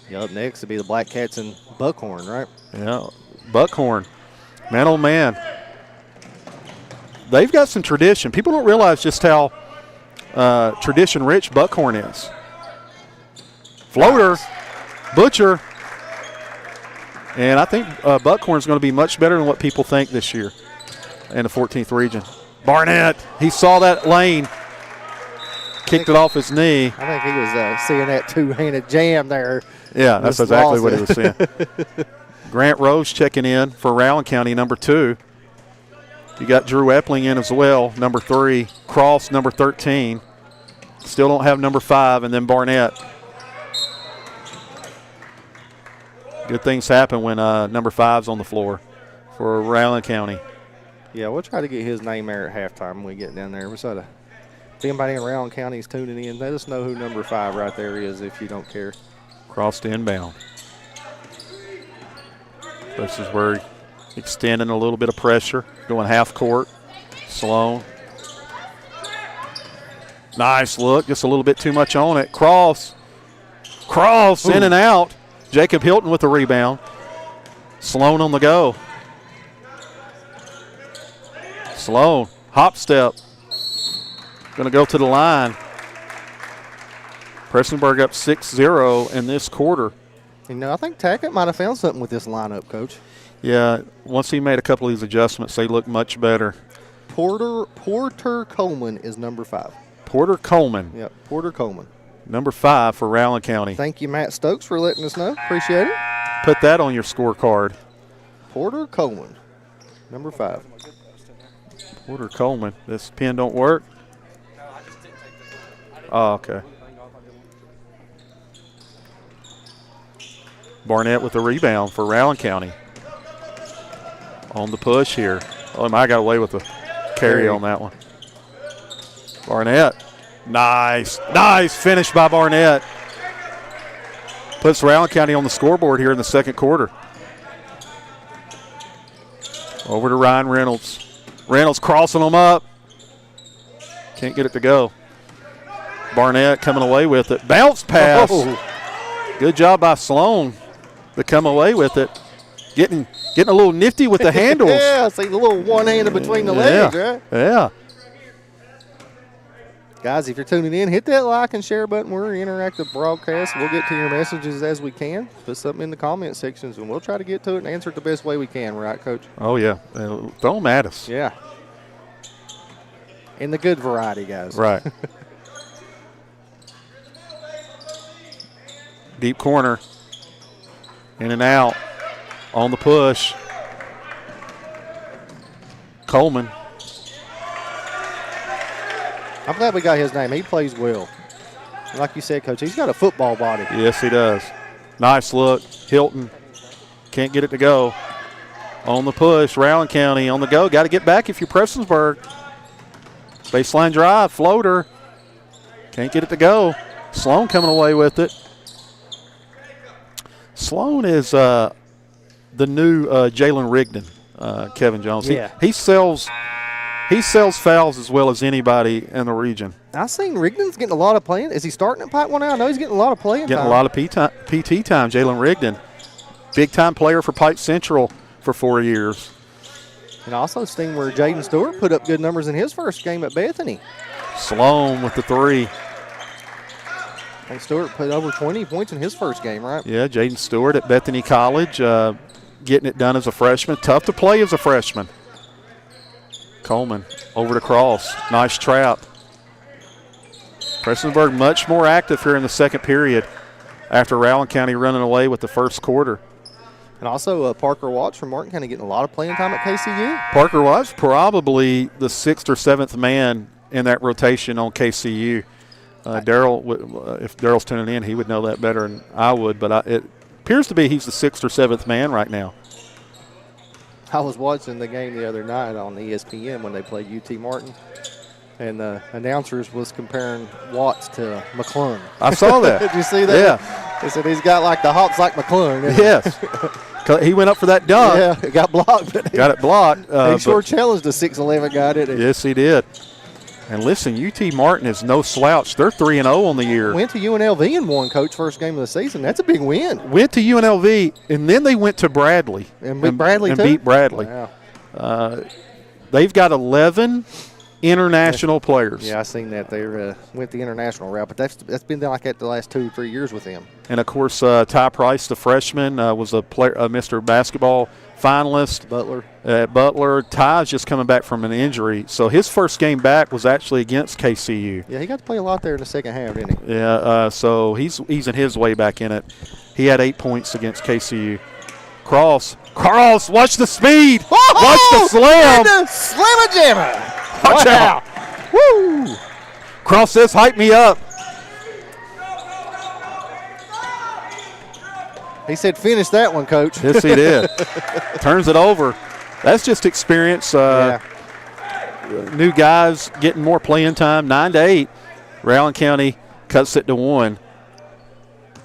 Yeah, up next will be the Black Cats and Buckhorn, right? Yeah, Buckhorn. Man, oh, man. They've got some tradition. People don't realize just how tradition-rich Buckhorn is. Floater, Butcher. And I think Buckhorn's going to be much better than what people think this year in the 14th region. Barnett, he saw that lane. Kicked it off his knee. I think he was seeing that two-handed jam there. Yeah, that's exactly what he was seeing. Grant Rose checking in for Rowan County, number 2. You got Drew Epling in as well, number 3. Cross, number 13. Still don't have number 5, and then Barnett. Good things happen when number 5's on the floor for Rowan County. Yeah, we'll try to get his name there at halftime when we get down there. If anybody in Rowan County is tuning in, let us know who number 5 right there is if you don't care. Cross to inbound. This is where extending a little bit of pressure, going half court. Sloan. Nice look, just a little bit too much on it. Cross. Ooh. In and out. Jacob Hilton with the rebound. Sloan on the go. Sloan, hop step. Going to go to the line. Prestonsburg up 6-0 in this quarter. You know, I think Tackett might have found something with this lineup, Coach. Yeah, once he made a couple of these adjustments, they look much better. Porter Coleman is number 5. Porter Coleman. Yep, Porter Coleman. Number 5 for Rowland County. Thank you, Matt Stokes, for letting us know. Appreciate it. Put that on your scorecard. Porter Coleman, number 5. Porter Coleman. This pen don't work? Oh, okay. Barnett with the rebound for Rowland County. On the push here. Oh, I got away with the carry on that one. Barnett. Nice. Nice finish by Barnett. Puts Rowland County on the scoreboard here in the second quarter. Over to Ryan Reynolds. Reynolds crossing them up. Can't get it to go. Barnett coming away with it. Bounce pass. Oh. Good job by Sloan to come away with it. Getting a little nifty with the handles. Yeah, see the little one-hander between the legs, right? Yeah. Guys, if you're tuning in, hit that like and share button. We're an interactive broadcast. We'll get to your messages as we can. Put something in the comment sections, and we'll try to get to it and answer it the best way we can. Right, Coach? Oh, yeah. Throw them at us. Yeah. In the good variety, guys. Right. Deep corner. In and out. On the push. Coleman. I'm glad we got his name. He plays well. Like you said, Coach, he's got a football body. Yes, he does. Nice look. Hilton can't get it to go. On the push, Rowland County on the go. Got to get back if you're Prestonsburg. Baseline drive, floater. Can't get it to go. Sloan coming away with it. Sloan is the new Jalen Rigdon, Kevin Jones. Yeah. He sells fouls as well as anybody in the region. I've seen Rigdon's getting a lot of playing. Is he starting at Pike 1 now? I know he's getting a lot of playing Getting time. a lot of PT time, Jalen Rigdon. Big-time player for Pike Central for 4 years. And also seen where Jaden Stewart put up good numbers in his first game at Bethany. Sloan with the 3. I think Stewart put over 20 points in his first game, right? Yeah, Jaden Stewart at Bethany College, getting it done as a freshman. Tough to play as a freshman. Coleman over to Cross. Nice trap. Prestonsburg much more active here in the second period after Rowland County running away with the first quarter. And also Parker Watts from Martin County getting a lot of playing time at KCU. Parker was probably the 6th or 7th man in that rotation on KCU. Daryl, if Daryl's tuning in, he would know that better than I would, but it appears to be he's the 6th or 7th man right now. I was watching the game the other night on ESPN when they played UT Martin, and the announcers was comparing Watts to McClung. I saw that. Did you see that? Yeah. They said he's got like the hops like McClung. Yes. He went up for that dunk. Yeah, it got blocked. But Got it blocked. he sure challenged a 6'11" guy, didn't he? Yes, he did. And listen, UT Martin is no slouch. They're 3-0 on the year. Went to UNLV and won, Coach, first game of the season. That's a big win. Went to UNLV, and then they went to Bradley. And beat Bradley, and too? beat Bradley. Wow. They've got 11 international players. Yeah, I seen that. They went the international route, but that's been like that the last 2 or 3 years with them. And, of course, Ty Price, the freshman, was a Mr. Basketball finalist. Butler. At Butler. Ty's just coming back from an injury. So his first game back was actually against KCU. Yeah, he got to play a lot there in the second half, didn't he? Yeah, so he's easing his way back in it. He had 8 points against KCU. Cross, watch the speed. Watch the slam. And the slamma-jamma. Watch out. Woo. Cross says, hype me up. He said, finish that one, Coach. Yes, he did. Turns it over. That's just experience. New guys getting more playing time. 9-8. Rowland County cuts it to 1.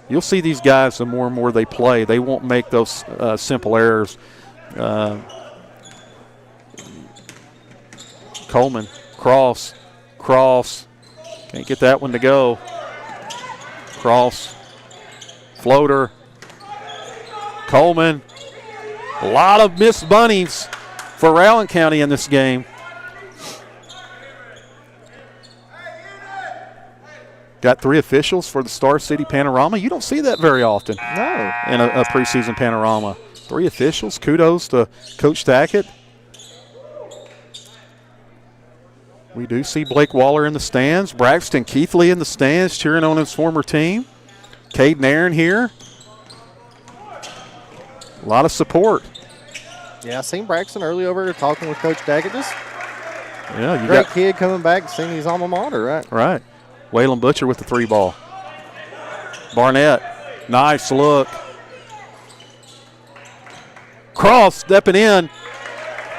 You'll see these guys the more and more they play. They won't make those simple errors. Coleman, cross. Can't get that one to go. Cross. Floater. Coleman. A lot of missed bunnies for Rowan County in this game. Got 3 officials for the Star City Panorama. You don't see that very often. No. In a preseason Panorama. 3 officials. Kudos to Coach Tackett. We do see Blake Waller in the stands. Braxton Keathley in the stands cheering on his former team. Caden Aaron here. A lot of support. Yeah, I seen Braxton early over there talking with Coach Tackett. Just Yeah, you great got kid coming back, seeing his alma mater, right? right. Waylon Butcher with the 3 ball. Barnett, nice look. Cross stepping in.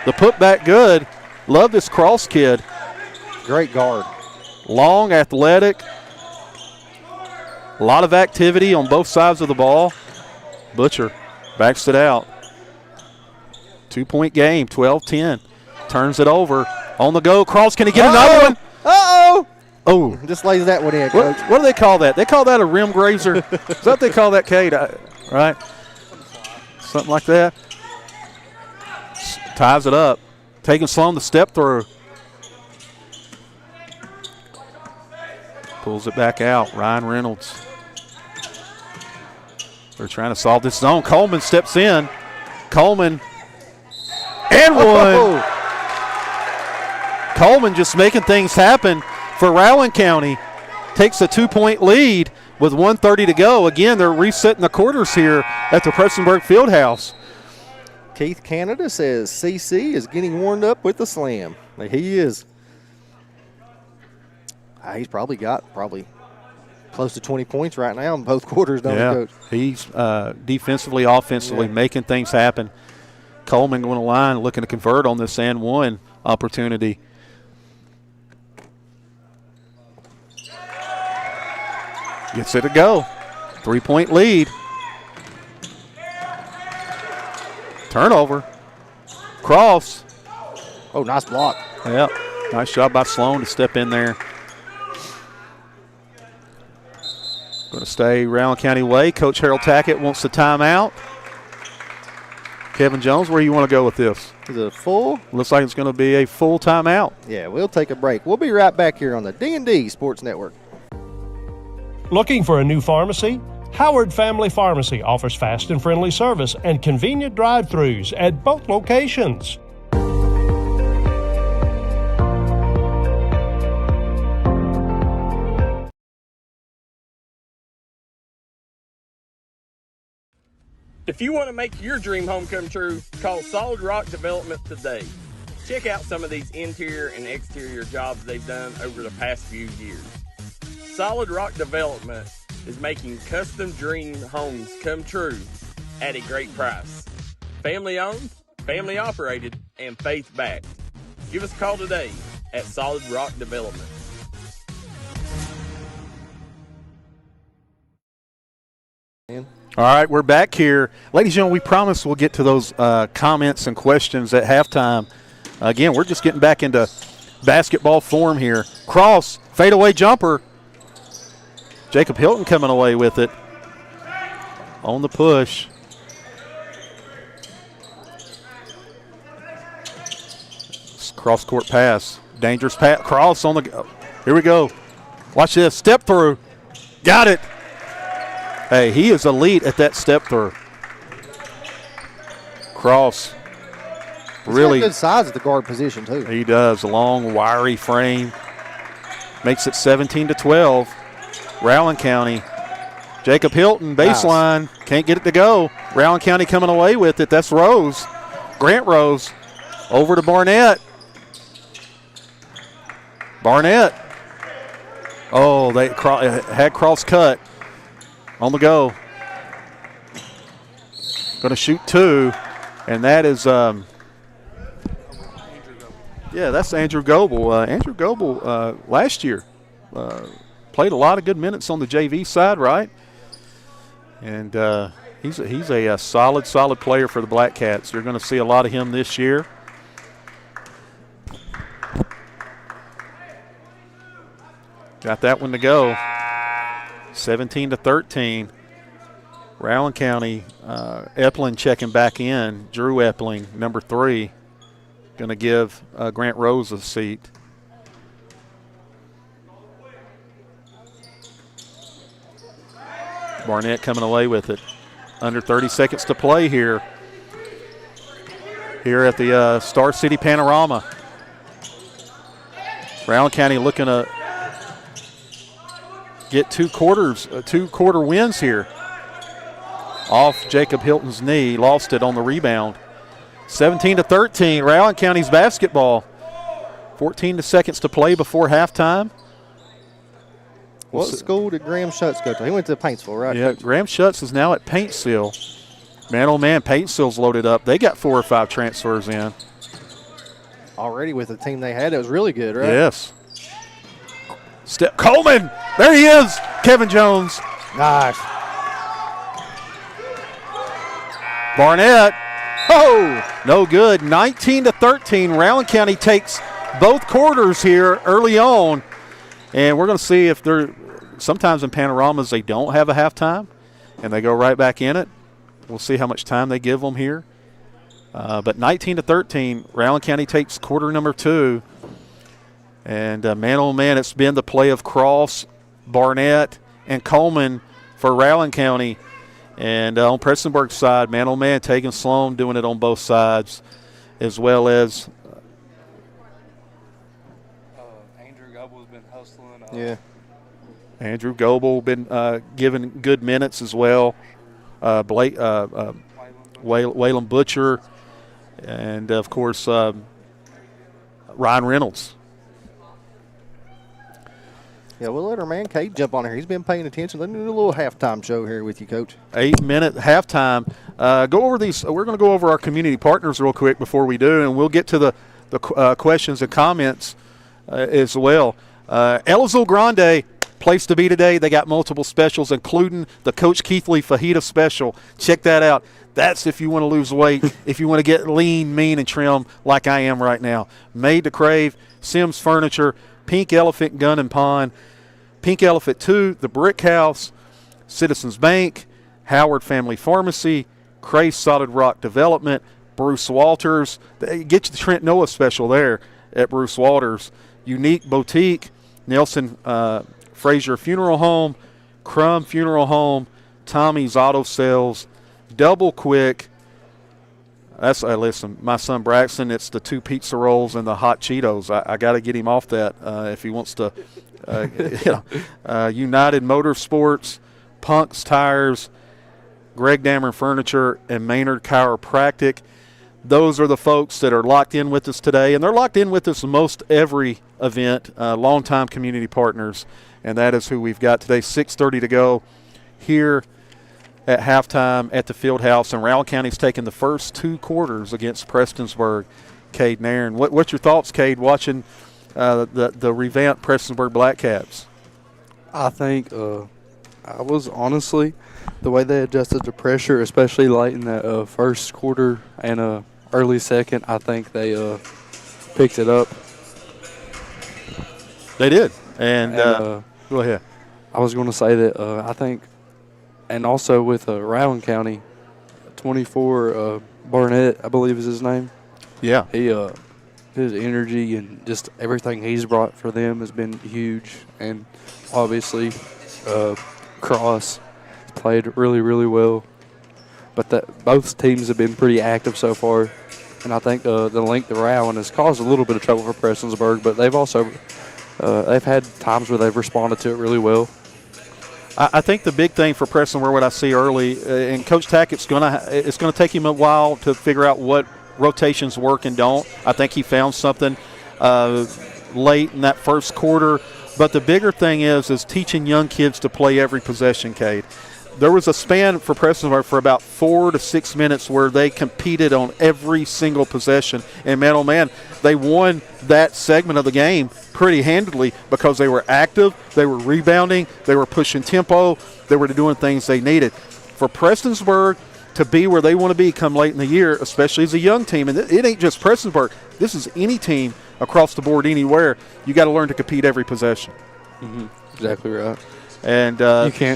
The putback good. Love this Cross kid. Great guard. Long, athletic. A lot of activity on both sides of the ball. Butcher backs it out. 2-point game, 12-10. Turns it over. On the go. Cross, can he get another one? Uh-oh. Oh. Just lays that one in, Coach. What do they call that? They call that a rim grazer. Is that what they call that, Kate? Right? Something like that. Ties it up. Taking Sloan the step through. Pulls it back out. Ryan Reynolds. They're trying to solve this zone. Coleman steps in. Coleman. And one. Oh. Coleman just making things happen for Rowan County. Takes a 2-point lead with 1:30 to go. Again, they're resetting the quarters here at the Prestonsburg Fieldhouse. Keith Canada says CC is getting warmed up with the slam. Like, he is. He's probably got close to 20 points right now in both quarters, don't he, Coach? He's defensively, offensively making things happen. Coleman going to line, looking to convert on this and one opportunity. Gets it to go. 3-point lead. Turnover. Cross. Oh, nice block. Yep. Nice job by Sloan to step in there. Going to stay Rowan County way. Coach Harold Tackett wants the timeout. Kevin Jones, where you want to go with this? Is it a full? Looks like it's going to be a full timeout. Yeah, we'll take a break. We'll be right back here on the D&D Sports Network. Looking for a new pharmacy? Howard Family Pharmacy offers fast and friendly service and convenient drive-thrus at both locations. If you want to make your dream home come true, call Solid Rock Development today. Check out some of these interior and exterior jobs they've done over the past few years. Solid Rock Development is making custom dream homes come true at a great price. Family owned, family operated, and faith backed. Give us a call today at Solid Rock Development. All right, we're back here. Ladies and gentlemen, we promise we'll get to those comments and questions at halftime. Again, we're just getting back into basketball form here. Cross, fadeaway jumper. Jacob Hilton coming away with it on the push. Cross-court pass. Dangerous pass. Cross on the – here we go. Watch this. Step through. Got it. Hey, he is elite at that step through. Cross. Really good size at the guard position, too. He does. A long, wiry frame. Makes it 17-12. Rowan County. Jacob Hilton, baseline. Nice. Can't get it to go. Rowan County coming away with it. That's Rose. Grant Rose. Over to Barnett. Barnett. Oh, they had cross cut. On the go. Going to shoot 2. And that is, that's Andrew Goebel. Andrew Goebel last year played a lot of good minutes on the JV side, right? And he's a solid player for the Black Cats. You're going to see a lot of him this year. Got that one to go. 17-13. Rowan County, Epling checking back in. Drew Epling, number 3, going to give Grant Rose a seat. Barnett coming away with it. Under 30 seconds to play here at the Star City Panorama. Rowan County looking to get 2 quarter wins here. Off Jacob Hilton's knee, lost it on the rebound. 17-13, Rowan County's basketball. 14 seconds to play before halftime. What school did Graham Schutz go to? He went to Paintsville, right? Yeah, Graham Schutz is now at Paintsville. Man, oh man, Paintsville's loaded up. They got 4 or 5 transfers in. Already with the team they had, it was really good, right? Yes. Coleman, there he is, Kevin Jones. Nice. Barnett, no good. 19-13, Rowan County takes both quarters here early on. And we're going to see if they're – sometimes in panoramas they don't have a halftime, and they go right back in it. We'll see how much time they give them here. But 19-13, Rowan County takes quarter number 2. And, man, oh, man, it's been the play of Cross, Barnett, and Coleman for Rowan County. And on Prestonsburg's side, man, oh, man, Tegan Sloan doing it on both sides, as well as Andrew Goble's been hustling. Yeah. Andrew Goble been given good minutes as well. Waylon Butcher, and, of course, Ryan Reynolds. Yeah, we'll let our man Kate jump on here. He's been paying attention. Let me do a little halftime show here with you, Coach. 8-minute halftime. Go over these. We're going to go over our community partners real quick before we do, and we'll get to the questions and comments as well. Ellisville Grande, place to be today. They got multiple specials, including the Coach Keathley Fajita special. Check that out. That's if you want to lose weight, if you want to get lean, mean, and trim like I am right now. Made to crave, Sims Furniture, Pink Elephant Gun and Pawn, Pink Elephant 2, The Brick House, Citizens Bank, Howard Family Pharmacy, Cray Solid Rock Development, Bruce Walters. Get you the Trent Noah special there at Bruce Walters. Unique Boutique, Nelson Frazier Funeral Home, Crum Funeral Home, Tommy's Auto Sales, Double Quick. That's listen, my son Braxton, it's the 2 pizza rolls and the hot Cheetos. I got to get him off that if he wants to. United Motorsports, Punk's Tires, Greg Dameron Furniture, and Maynard Chiropractic. Those are the folks that are locked in with us today, and they're locked in with us most every event, longtime community partners, and that is who we've got today. 6:30 to go here at halftime at the field house, and Rowan County's taking the first 2 quarters against Prestonsburg. Cade Nairn, what's your thoughts, Cade, watching the revamped Prestonsburg Black Caps? I think I was honestly the way they adjusted to pressure, especially late in that first quarter and early second. I think they picked it up. They did, and go ahead. I was going to say that I think, and also with Rowan County, 24 Barnett, I believe is his name. Yeah, he his energy and just everything he's brought for them has been huge, and obviously Cross played really, really well. But both teams have been pretty active so far, and I think the link to Rowan has caused a little bit of trouble for Prestonsburg, but they've also they've had times where they've responded to it really well. I think the big thing for Prestonsburg, what I see early, and Coach Tackett's it's going to take him a while to figure out what rotations work and don't. I think he found something late in that first quarter. But the bigger thing is teaching young kids to play every possession, Cade. There was a span for Prestonsburg for about 4 to 6 minutes where they competed on every single possession. And, man, oh, man, they won that segment of the game pretty handily because they were active, they were rebounding, they were pushing tempo, they were doing things they needed. For Prestonsburg to be where they want to be come late in the year, especially as a young team, and it ain't just Prestonsburg, this is any team across the board anywhere, you got to learn to compete every possession. Mm-hmm. Exactly right. And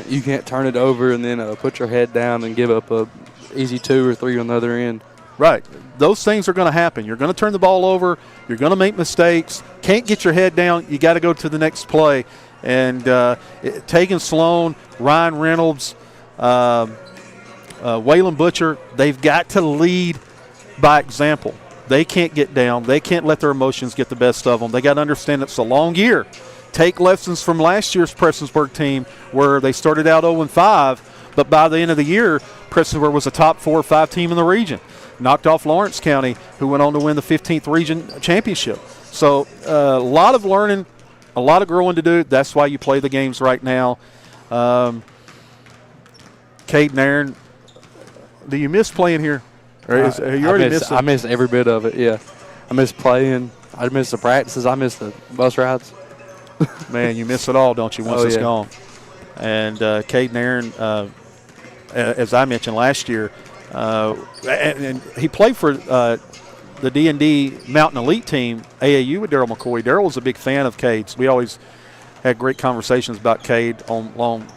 you can't turn it over and then put your head down and give up a easy 2 or 3 on the other end. Right. Those things are going to happen. You're going to turn the ball over. You're going to make mistakes. Can't get your head down. You got to go to the next play. And Tegan Sloan, Ryan Reynolds, Waylon Butcher, they've got to lead by example. They can't get down. They can't let their emotions get the best of them. They got to understand it's a long year. Take lessons from last year's Prestonsburg team where they started out 0-5, but by the end of the year, Prestonsburg was a top 4 or 5 team in the region. Knocked off Lawrence County, who went on to win the 15th region championship. So a lot of learning, a lot of growing to do. That's why you play the games right now. Kate and Aaron, do you miss playing here? Or you already missed it? I miss every bit of it, yeah. I miss playing. I miss the practices. I miss the bus rides. Man, you miss it all, don't you, once it's gone. And Kate and Aaron, as I mentioned last year, and he played for the D&D Mountain Elite team, AAU, with Daryl McCoy. Daryl was a big fan of Cade's. We always had great conversations about Cade on long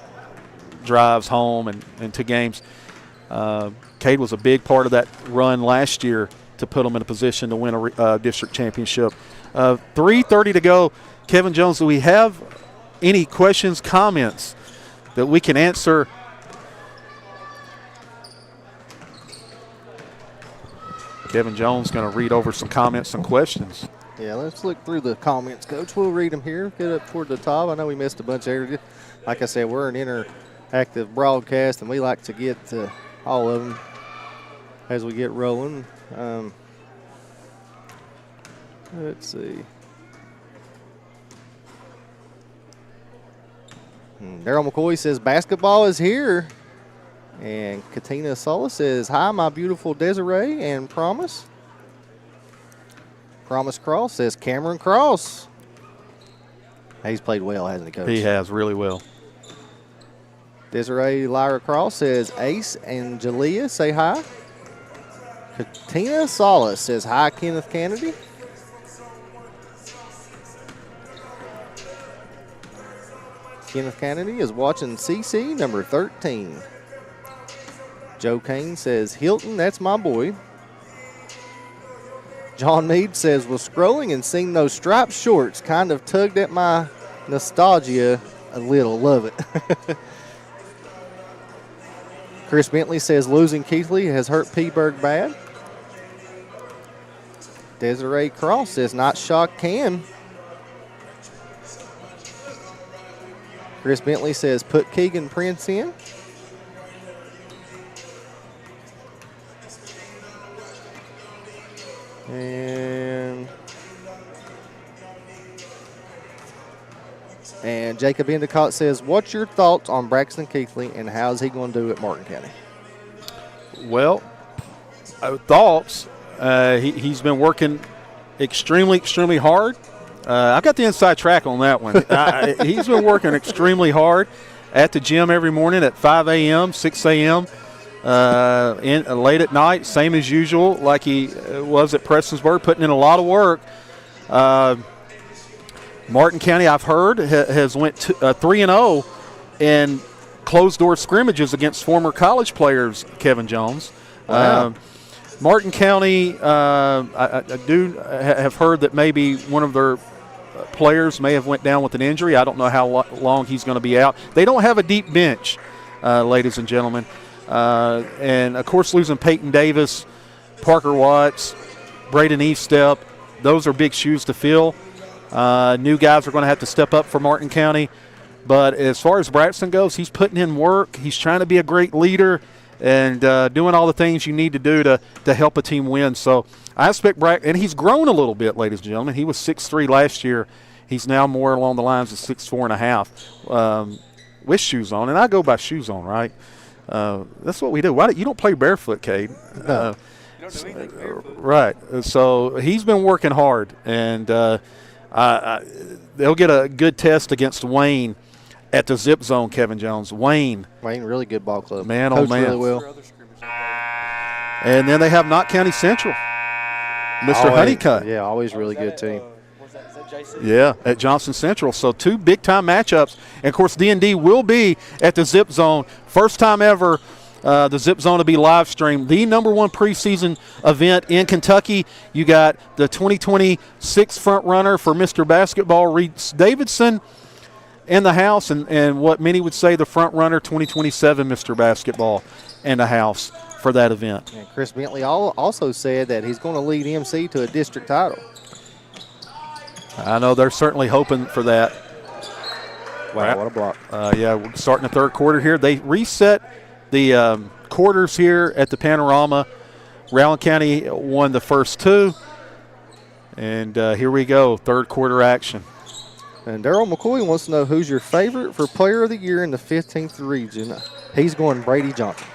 drives home and to games. Cade was a big part of that run last year to put them in a position to win a district championship. 3:30 to go. Kevin Jones, do we have any questions, comments that we can answer? Kevin Jones going to read over some comments and questions. Yeah, let's look through the comments, Coach. We'll read them here. Get up toward the top. I know we missed a bunch of areas. Like I said, we're an interactive broadcast, and we like to get to all of them as we get rolling. Let's see. Daryl McCoy says basketball is here. And Katina Sola says, hi, my beautiful Desiree and Promise. Promise Cross says Cameron Cross. He's played well, hasn't he, Coach? He has, really well. Desiree Lyra Cross says Ace and Jalea say hi. Katina Solis says hi, Kenneth Kennedy. Kenneth Kennedy is watching CC number 13. Joe Kane says, Hilton, that's my boy. John Mead says, was scrolling and seeing those striped shorts kind of tugged at my nostalgia a little. Love it. Chris Bentley says, losing Keathley has hurt P-Berg bad. Desiree Cross says, not shocked can. Chris Bentley says, put Keegan Prince in. And Jacob Endicott says, what's your thoughts on Braxton Keathley and how's he going to do at Martin County? Well, thoughts, he's been working extremely hard. I've got the inside track on that one. He's been working extremely hard at the gym every morning at 5 a.m., 6 a.m., late at night, same as usual, like he was at Prestonsburg, putting in a lot of work. Martin County, I've heard, has went 3-0 in closed-door scrimmages against former college players, Kevin Jones. Wow. Martin County, I do have heard that maybe one of their players may have went down with an injury. I don't know how long he's going to be out. They don't have a deep bench, ladies and gentlemen. And, of course, losing Peyton Davis, Parker Watts, Braden Eastep, those are big shoes to fill. New guys are going to have to step up for Martin County. But as far as Braxton goes, he's putting in work. He's trying to be a great leader and doing all the things you need to do to help a team win. So I expect Braxton – and he's grown a little bit, ladies and gentlemen. He was 6'3" last year. He's now more along the lines of 6'4.5" with shoes on. And I go by shoes on, right? That's what we do. You don't play barefoot, Cade? No. You don't do anything barefoot. Right. So he's been working hard, and they'll get a good test against Wayne at the Zip Zone, Kevin Jones. Wayne, really good ball club. Man, Coach oh, man. really well. And then they have Knott County Central, Mr. Honeycutt. Yeah, always really good team. Yeah, at Johnson Central. So 2 big-time matchups. And, of course, D&D will be at the Zip Zone. First time ever the Zip Zone to be live streamed. The #1 preseason event in Kentucky. You got the 2026 front runner for Mr. Basketball, Reese Davidson, in the house. And what many would say the front runner, 2027 Mr. Basketball, in the house for that event. And Chris Bentley also said that he's going to lead MC to a district title. I know they're certainly hoping for that. Wow, what a block. Yeah, we're starting the third quarter here. They reset the quarters here at the Panorama. Rowan County won the first 2. And here we go, third quarter action. And Daryl McCoy wants to know who's your favorite for Player of the Year in the 15th region. He's going Brady Johnson.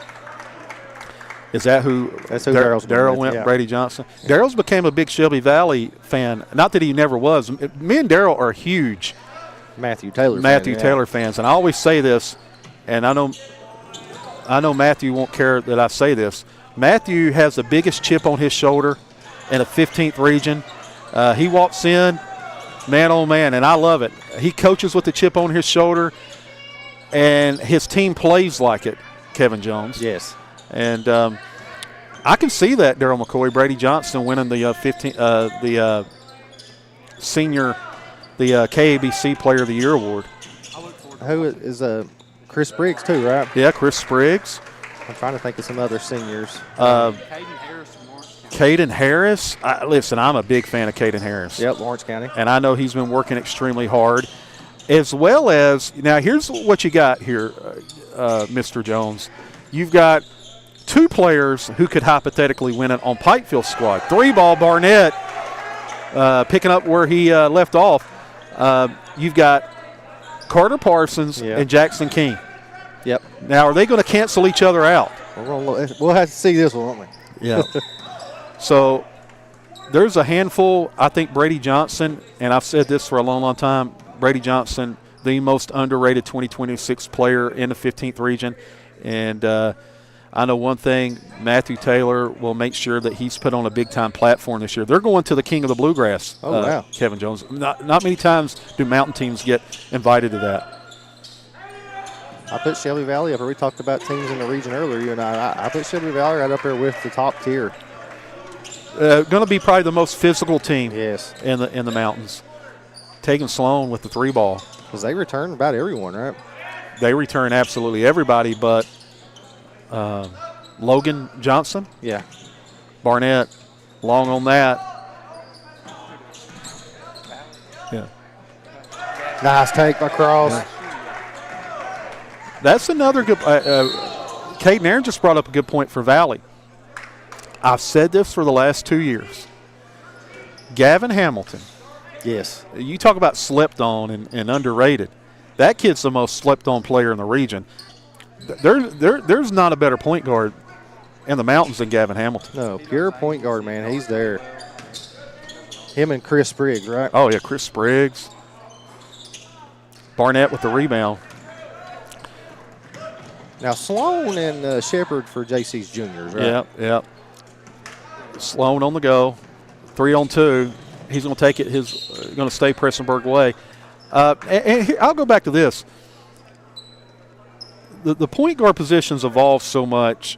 Is that who? That's who Daryl's went, yeah. Brady Johnson. Daryl's became a big Shelby Valley fan. Not that he never was. Me and Daryl are huge Matthew Taylor fans. And I always say this, and I know Matthew won't care that I say this. Matthew has the biggest chip on his shoulder in the 15th region. He walks in, man, oh man, and I love it. He coaches with the chip on his shoulder, and his team plays like it, Kevin Jones. Yes. And I can see that, Daryl McCoy, Brady Johnson winning the senior, the KABC Player of the Year award. Who is Chris Briggs too, right? Yeah, Chris Spriggs. I'm trying to think of some other seniors. Caden Harris. Listen, I'm a big fan of Caden Harris. Yep, Lawrence County. And I know he's been working extremely hard. As well as, now here's what you got here, Mr. Jones. You've got 2 players who could hypothetically win it on Pikeville's squad. 3-ball Barnett picking up where he left off. You've got Carter Parsons and Jackson King. Yep. Now, are they going to cancel each other out? We'll have to see this one, won't we? Yeah. So there's a handful. I think Brady Johnson, and I've said this for a long, long time, Brady Johnson, the most underrated 2026 player in the 15th region. And I know one thing, Matthew Taylor will make sure that he's put on a big-time platform this year. They're going to the King of the Bluegrass, wow. Kevin Jones. Not many times do mountain teams get invited to that. I put Shelby Valley up there. We talked about teams in the region earlier, you and I put Shelby Valley right up there with the top tier. Going to be probably the most physical team yes. in the mountains. Taking Sloan with the 3-ball. Because they return about everyone, right? They return absolutely everybody, but Logan Johnson. Yeah. Barnett, long on that. Yeah. Nice take by Cross. Yeah. That's another good. Caden Aaron just brought up a good point for Valley. I've said this for the last 2 years. Gavin Hamilton. Yes. You talk about slept on and underrated. That kid's the most slept on player in the region. There's not a better point guard in the mountains than Gavin Hamilton. No, pure point guard, man. He's there. Him and Chris Spriggs, right? Oh, yeah, Chris Spriggs. Barnett with the rebound. Now, Sloan and Shepard for JC's juniors, right? Yep. Sloan on the go. 3-on-2. He's going to take it. He's going to stay Prestonsburg way. And here, I'll go back to this. The point guard positions evolve so much.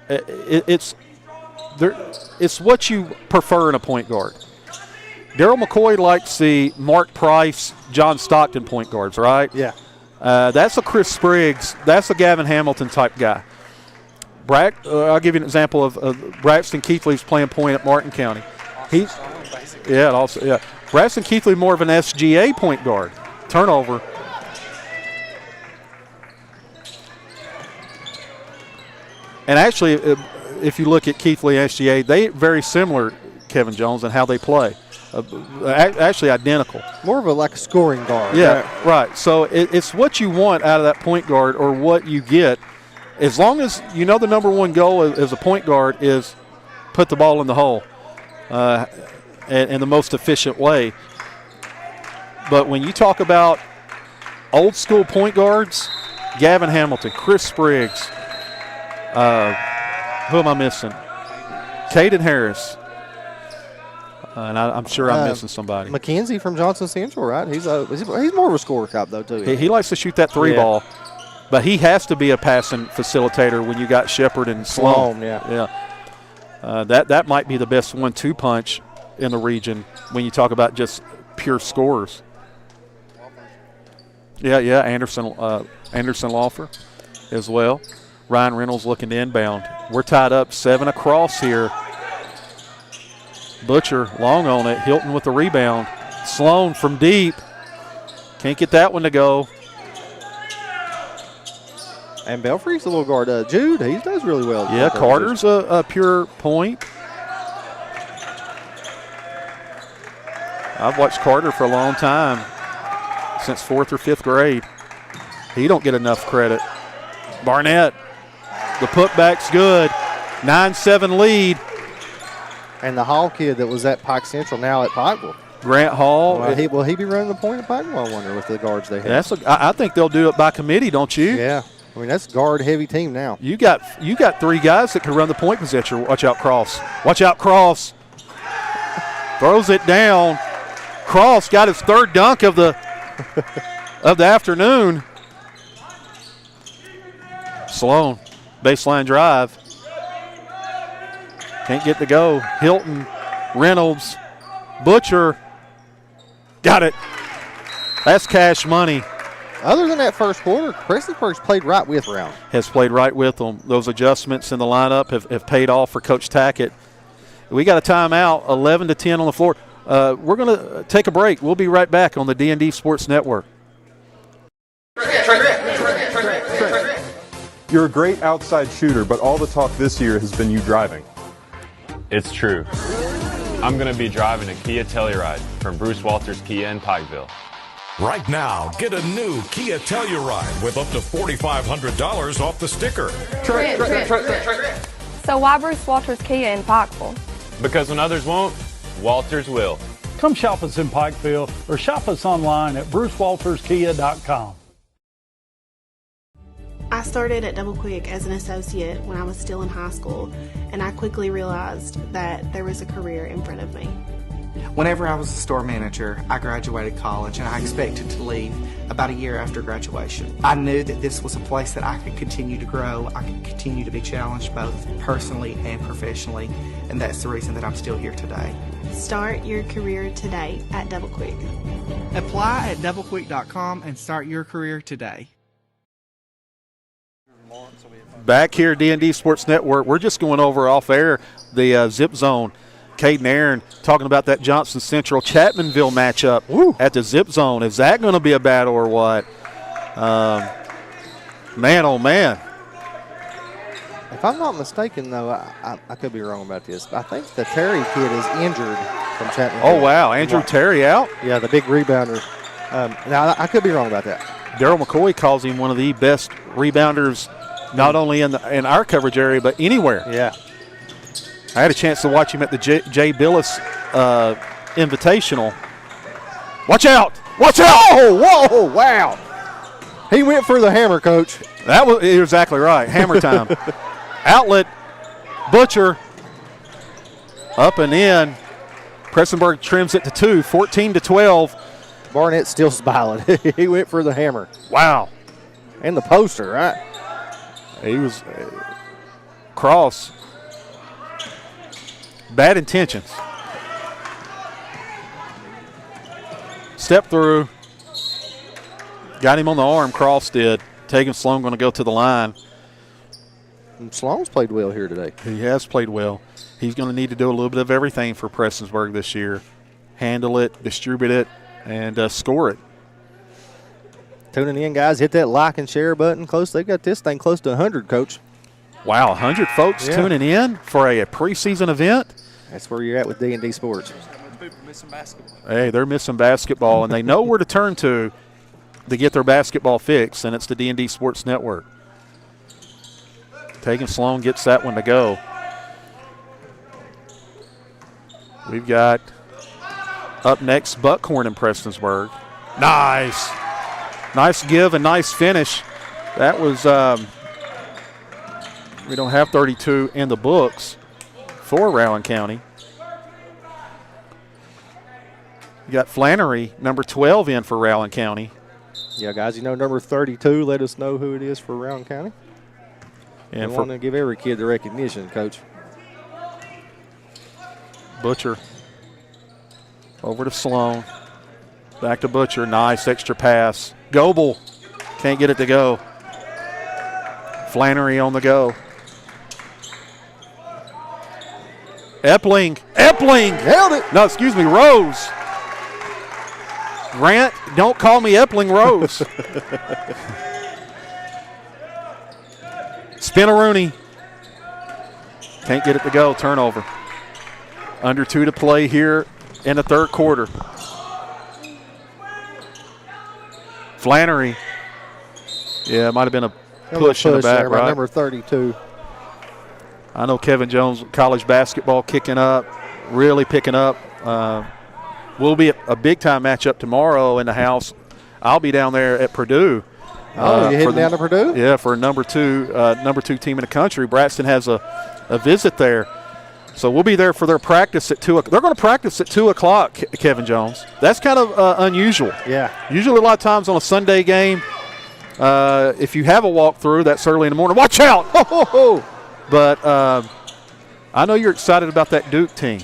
It's what you prefer in a point guard. Daryl McCoy likes the Mark Price, John Stockton point guards, right? Yeah. That's a Chris Spriggs. That's a Gavin Hamilton type guy. I'll give you an example of Braxton Keathley's playing point at Martin County. Braxton Keathley more of an SGA point guard. Turnover. And actually, if you look at Keathley and SGA, they very similar, Kevin Jones, in how they play. Actually identical. More of a scoring guard. Yeah, right. So it's what you want out of that point guard or what you get. As long as you know the number one goal as a point guard is put the ball in the hole in the most efficient way. But when you talk about old school point guards, Gavin Hamilton, Chris Spriggs, who am I missing? Caden Harris. And I'm sure I'm missing somebody. McKenzie from Johnson Central, right? He's more of a scorer type, though, too. He likes to shoot that three ball, but he has to be a passing facilitator when you got Shepard and Sloan. That might be the best 1-2 punch in the region when you talk about just pure scorers. Anderson Lawfer as well. Ryan Reynolds looking to inbound. We're tied up 7 across here. Butcher long on it. Hilton with the rebound. Sloan from deep. Can't get that one to go. And Belfry's a little guard. Jude, he does really well. Yeah, Carter's a pure point. I've watched Carter for a long time, since 4th or 5th grade. He don't get enough credit. Barnett, the putback's good. 9-7 lead. And the Hall kid that was at Pike Central now at Pikeville. Grant Hall. Will he be running the point at Pikeville, I wonder, with the guards they have? I think they'll do it by committee, don't you? Yeah. I mean, that's a guard-heavy team now. You got 3 guys that can run the point position. Watch out, Cross. Watch out, Cross. Throws it down. Cross got his 3rd dunk of the afternoon. Sloan, baseline drive. Can't get to go. Hilton, Reynolds, Butcher. Got it. That's cash money. Other than that first quarter, Prestonsburg's played right with Round. Has played right with them. Those adjustments in the lineup have paid off for Coach Tackett. We got a timeout, 11-10 on the floor. We're going to take a break. We'll be right back on the D&D Sports Network. You're a great outside shooter, but all the talk this year has been you driving. It's true. I'm going to be driving a Kia Telluride from Bruce Walters Kia in Pikeville. Right now, get a new Kia Telluride with up to $4,500 off the sticker. So why Bruce Walters Kia in Pikeville? Because when others won't, Walters will. Come shop us in Pikeville or shop us online at brucewalterskia.com. I started at Double Quick as an associate when I was still in high school, and I quickly realized that there was a career in front of me. Whenever I was a store manager, I graduated college and I expected to leave about a year after graduation. I knew that this was a place that I could continue to grow, I could continue to be challenged both personally and professionally, and that's the reason that I'm still here today. Start your career today at Double Quick. Apply at doublequick.com and start your career today. Back here, D&D Sports Network, we're just going over off air the zip zone. Caden Aaron talking about that Johnson Central Chapmanville matchup at the zip zone. Is that going to be a battle or what? Man, oh man. If I'm not mistaken, though, I could be wrong about this, but I think the Terry kid is injured from Chapmanville. Oh, wow. Andrew Terry out? Yeah, the big rebounder. Now, I could be wrong about that. Daryl McCoy calls him one of the best rebounders, not only in our coverage area, but anywhere. Yeah. I had a chance to watch him at the Jay Billis Invitational. Watch out! Watch out! Oh, whoa, wow. He went for the hammer, Coach. You're exactly right. Hammer time. Outlet, Butcher, up and in. Prestonsburg trims it to 2, 14-12. Barnett's still smiling. He went for the hammer. Wow. And the poster, right? He was cross. Bad intentions. Step through. Got him on the arm, Cross did. Tegan Sloan going to go to the line. And Sloan's played well here today. He has played well. He's going to need to do a little bit of everything for Prestonsburg this year. Handle it, distribute it, and score it. Tuning in, guys. Hit that like and share button. They've got this thing close to 100, Coach. Wow, 100 folks tuning in for a preseason event. That's where you're at with D&D Sports. Hey, they're missing basketball, and they know where to turn to get their basketball fix, and it's the D&D Sports Network. Tegan Sloan gets that one to go. We've got up next Buckhorn and Prestonsburg. Nice. Nice give and nice finish. That was we don't have 32 in the books for Rowan County. You got Flannery, number 12, in for Rowan County. Yeah, guys, number 32, let us know who it is for Rowan County. And we want to give every kid the recognition, Coach. Butcher over to Sloan. Back to Butcher. Nice extra pass. Goebel can't get it to go. Flannery on the go. Epling. Nailed it. No, excuse me, Rose. Grant, don't call me Epling Rose. Spinaroonie. Can't get it to go. Turnover. Under 2 to play here in the third quarter. Flannery. Yeah, it might have been a push in the back, there, right? Number 32. I know Kevin Jones, college basketball kicking up, really picking up. Will be a big-time matchup tomorrow in the house. I'll be down there at Purdue. Oh, you heading down to Purdue? Yeah, for a number two team in the country. Braxton has a visit there. So we'll be there for their practice at 2 o'clock. They're going to practice at 2 o'clock, Kevin Jones. That's kind of unusual. Yeah. Usually a lot of times on a Sunday game, if you have a walkthrough, that's early in the morning. Watch out! But I know you're excited about that Duke team.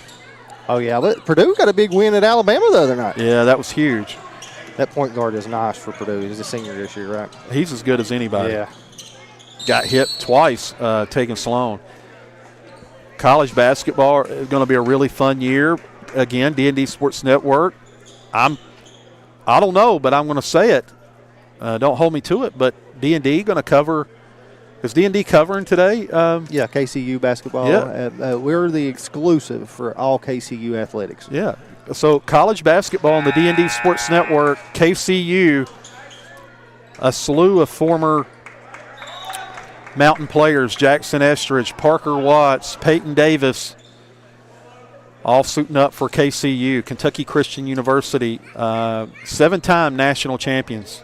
Oh, yeah. But Purdue got a big win at Alabama the other night. Yeah, that was huge. That point guard is nice for Purdue. He's a senior this year, right? He's as good as anybody. Yeah. Got hit twice taking Sloan. College basketball is going to be a really fun year. Again, D&D Sports Network. I don't know, but I'm going to say it. Don't hold me to it, but D&D going to cover. Is D&D covering today? Yeah, KCU basketball. Yeah. We're the exclusive for all KCU athletics. Yeah. So college basketball on the D&D Sports Network, KCU, a slew of former Mountain players, Jackson Estridge, Parker Watts, Peyton Davis, all suiting up for KCU, Kentucky Christian University, 7-time national champions.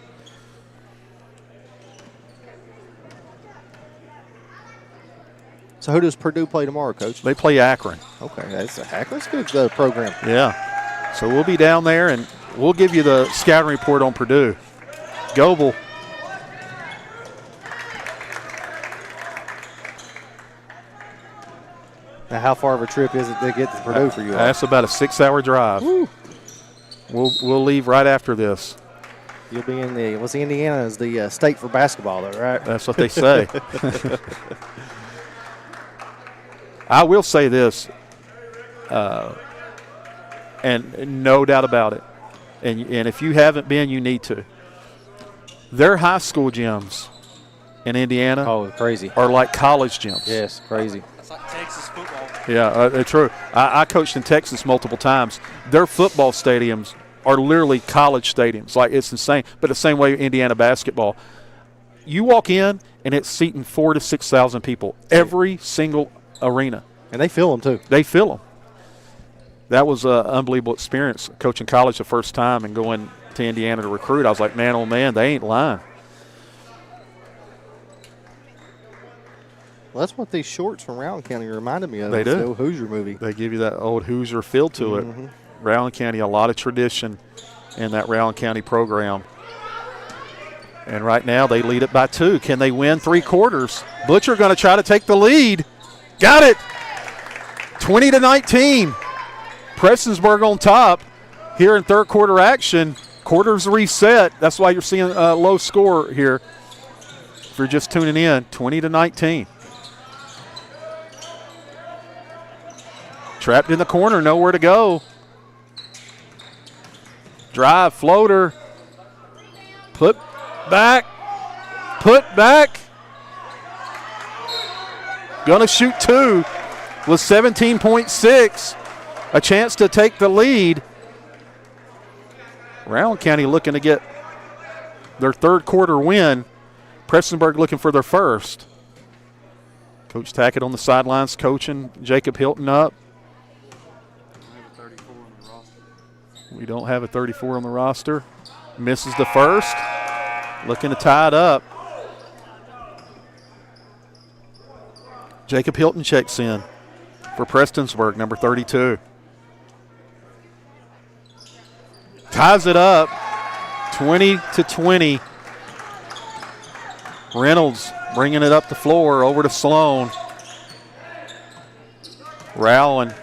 So who does Purdue play tomorrow, Coach? They play Akron. Okay, that's a good program. Yeah. So we'll be down there, and we'll give you the scouting report on Purdue. Goebel. Now, how far of a trip is it to get to Purdue for you all? That's about a 6-hour drive. Woo. We'll leave right after this. You'll be in Indiana is the state for basketball, though, right? That's what they say. I will say this, and no doubt about it, and if you haven't been, you need to. Their high school gyms in Indiana crazy. Are like college gyms. Yes, crazy. It's like Texas football. Yeah, true. I coached in Texas multiple times. Their football stadiums are literally college stadiums. Like, it's insane. But the same way Indiana basketball. You walk in, and it's seating 4,000 to 6,000 people. Every single arena. And they fill them, too. They fill them. That was an unbelievable experience, coaching college the first time and going to Indiana to recruit. I was like, man, oh, man, they ain't lying. Well, that's what these shorts from Rowan County reminded me of. They do. The old Hoosier movie. They give you that old Hoosier feel to it. Rowan County, a lot of tradition in that Rowan County program. And right now they lead it by 2. Can they win 3 quarters? Butcher going to try to take the lead. Got it. 20-19. Prestonsburg on top here in third quarter action. Quarters reset. That's why you're seeing a low score here. If you're just tuning in, 20-19. Trapped in the corner, nowhere to go. Drive, floater. Put back. Gonna shoot 2 with 17.6. A chance to take the lead. Rowan County looking to get their third quarter win. Prestonsburg looking for their first. Coach Tackett on the sidelines coaching Jacob Hilton up. We don't have a 34 on the roster. Misses the first. Looking to tie it up. Jacob Hilton checks in for Prestonsburg, number 32. ties it up 20-20. Reynolds bringing it up the floor over to Sloan. Rowland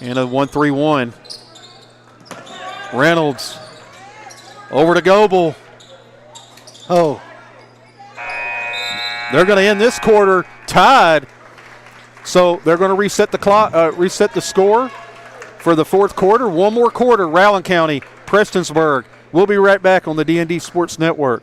in a 1-3-1. Reynolds over to Goebel. Oh. They're going to end this quarter tied. So they're going to reset the clock, reset the score for the fourth quarter. One more quarter, Rowan County, Prestonsburg. We'll be right back on the D&D Sports Network.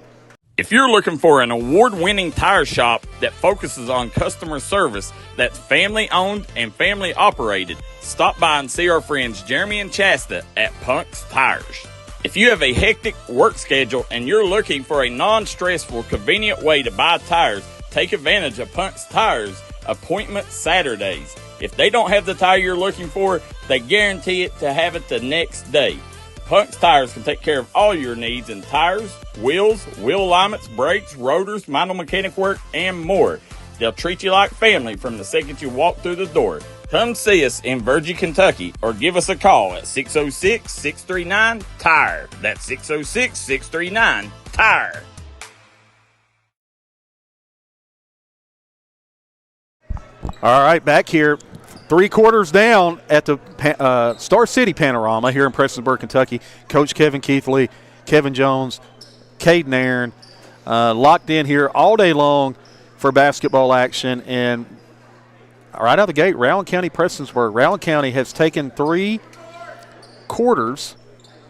If you're looking for an award-winning tire shop that focuses on customer service that's family-owned and family-operated, stop by and see our friends Jeremy and Chasta at Punk's Tires. If you have a hectic work schedule and you're looking for a non-stressful, convenient way to buy tires, take advantage of Punk's Tires appointment Saturdays. If they don't have the tire you're looking for, they guarantee it to have it the next day. Punk's Tires can take care of all your needs in tires, wheels, wheel alignments, brakes, rotors, minor mechanic work, and more. They'll treat you like family from the second you walk through the door. Come see us in Virgie, Kentucky, or give us a call at 606-639-TIRE. That's 606-639-TIRE. All right, back here. 3 quarters down at the Star City Panorama here in Prestonsburg, Kentucky. Coach Kevin Keathley, Kevin Jones, Caden Aaron locked in here all day long for basketball action. And right out of the gate, Rowan County, Prestonsburg. Rowan County has taken 3 quarters.